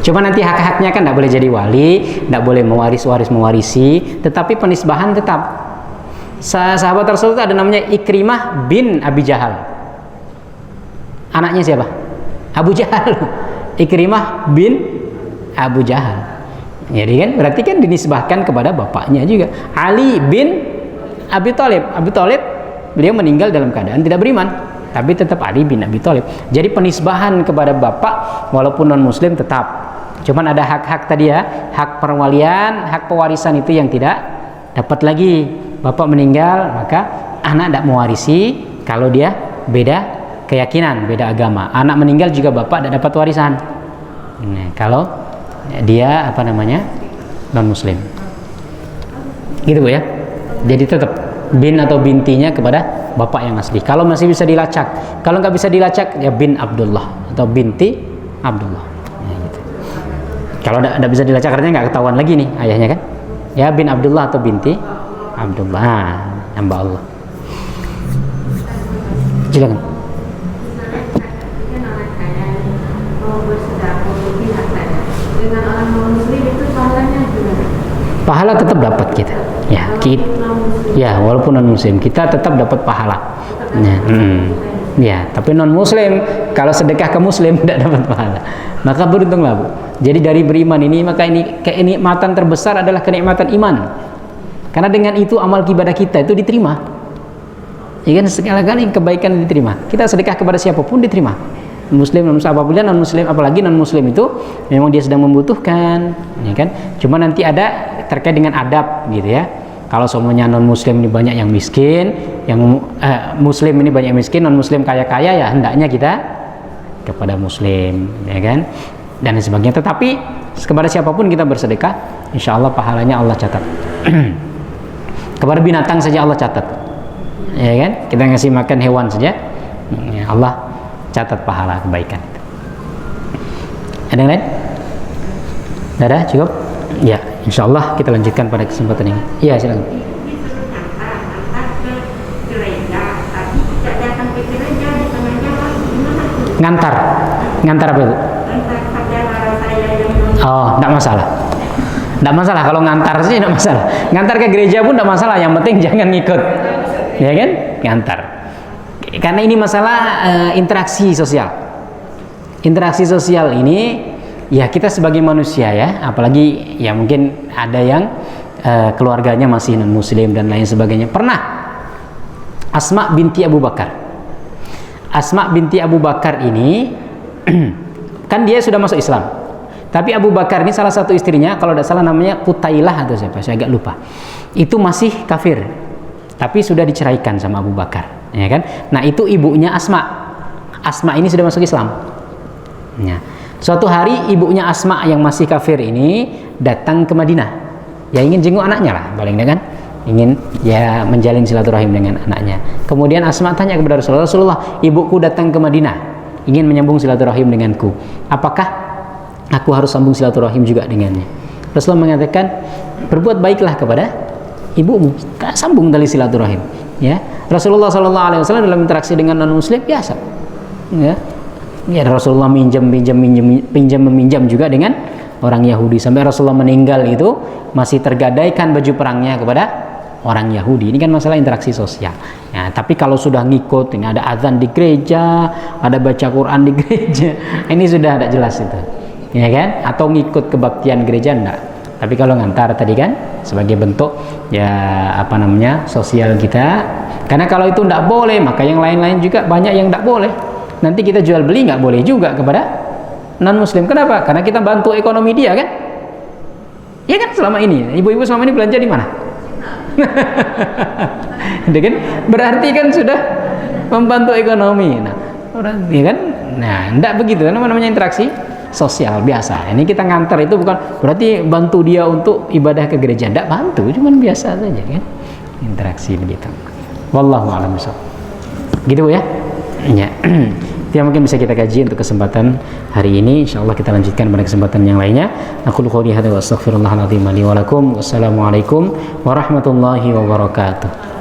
Cuma nanti hak-haknya kan tidak boleh jadi wali, tidak boleh mewarisi, tetapi penisbahan tetap. Sahabat Rasul itu ada namanya Ikrimah bin Abi Jahal. Anaknya siapa? Abu Jahal. Ikrimah bin Abu Jahal. Jadi kan berarti kan dinisbahkan kepada bapaknya juga. Ali bin Abi Thalib. Abi Thalib beliau meninggal dalam keadaan tidak beriman, tapi tetap Ali bin Abi Thalib. Jadi penisbahan kepada bapak walaupun non muslim tetap. Cuman ada hak-hak tadi ya, hak perwalian, hak pewarisan itu yang tidak dapat lagi. Bapak meninggal, maka anak tidak mewarisi kalau dia beda keyakinan, beda agama. Anak meninggal juga bapak tidak dapat warisan. Nah, kalau dia non muslim. Gitu Bu ya. Jadi tetap bin atau bintinya kepada bapak yang asli. Kalau masih bisa dilacak, kalau nggak bisa dilacak ya bin Abdullah atau binti Abdullah. Ya, gitu. Kalau nggak bisa dilacak artinya nggak ketahuan lagi nih ayahnya kan? Ya bin Abdullah atau binti Abdullah, hamba Allah. Silakan. Dengan orang non muslim itu pahalanya gimana? Pahala tetap dapat kita. Ya, ya walaupun non muslim kita tetap dapat pahala. Ya, ya, tapi non muslim kalau sedekah ke muslim tidak dapat pahala. Maka beruntunglah Bu. Jadi dari beriman ini maka ini kenikmatan terbesar adalah kenikmatan iman. Karena dengan itu amal ibadah kita itu diterima. Ya kan sekali-kali kebaikan diterima. Kita sedekah kepada siapapun diterima. Muslim non muslim apabila non muslim, apalagi non muslim itu memang dia sedang membutuhkan, ya kan? Cuma nanti ada terkait dengan adab gitu ya. Kalau semuanya non muslim ini banyak yang miskin, yang muslim ini banyak yang miskin, non muslim kaya-kaya ya hendaknya kita kepada muslim, ya kan? Dan sebagainya. Tetapi kepada siapapun kita bersedekah, insya Allah pahalanya Allah catat. Kepada binatang saja Allah catat, ya kan? Kita ngasih makan hewan saja, ya Allah catat pahala kebaikan. Ada yang lain? Ada? Cukup? Ya, insya Allah kita lanjutkan pada kesempatan ini. Iya, silakan. Ngantar apa itu? Oh, tidak masalah. Tidak masalah kalau ngantar sih, tidak masalah. Ngantar ke gereja pun tidak masalah. Yang penting jangan ngikut, ya kan? Ngantar. Karena ini masalah interaksi sosial. Interaksi sosial ini ya kita sebagai manusia ya, apalagi ya mungkin ada yang keluarganya masih non muslim dan lain sebagainya. Pernah Asma binti Abu Bakar. Asma binti Abu Bakar ini kan dia sudah masuk Islam. Tapi Abu Bakar ini salah satu istrinya, kalau tidak salah namanya Qutailah atau siapa, saya agak lupa. Itu masih kafir. Tapi sudah diceraikan sama Abu Bakar, ya kan? Nah, itu ibunya Asma. Asma ini sudah masuk Islam. Ya. Suatu hari ibunya Asma yang masih kafir ini datang ke Madinah. Ya ingin jenguk anaknya lah, paling kan? Ingin ya menjalin silaturahim dengan anaknya. Kemudian Asma tanya kepada Rasulullah, "Rasulullah, ibuku datang ke Madinah, ingin menyambung silaturahim denganku. Apakah aku harus sambung silaturahim juga dengannya?" Rasulullah mengatakan, "Berbuat baiklah kepada ibumu, sambung tali silaturahim." Ya, Rasulullah SAW dalam interaksi dengan non muslim biasa. Ya, Rasulullah meminjam juga dengan orang Yahudi sampai Rasulullah meninggal itu masih tergadaikan baju perangnya kepada orang Yahudi. Ini kan masalah interaksi sosial. Ya, tapi kalau sudah ngikut, ini ada azan di gereja, ada baca Quran di gereja, ini sudah tidak jelas itu, ya kan? Atau ngikut kebaktian gereja enggak. Tapi kalau ngantar tadi kan sebagai bentuk ya sosial kita. Karena kalau itu enggak boleh, maka yang lain-lain juga banyak yang enggak boleh. Nanti kita jual beli nggak boleh juga kepada non muslim. Kenapa? Karena kita bantu ekonomi dia kan? Ya kan selama ini ibu-ibu selama ini belanja di mana? Kan? Berarti kan sudah membantu ekonomi. Nah, ya kan? Nah, enggak begitu. Namanya interaksi sosial biasa. Ini kita ngantar itu bukan berarti bantu dia untuk ibadah ke gereja. Enggak bantu, cuman biasa saja kan? Interaksi begitu. Wallahu a'lam bishawab. Gitu ya. Ya. Itu yang mungkin bisa kita kaji untuk kesempatan hari ini. Insyaallah kita lanjutkan pada kesempatan yang lainnya. Aku qouli hadza wa astaghfirullahal azim li wa lakum. Wassalamualaikum warahmatullahi wabarakatuh.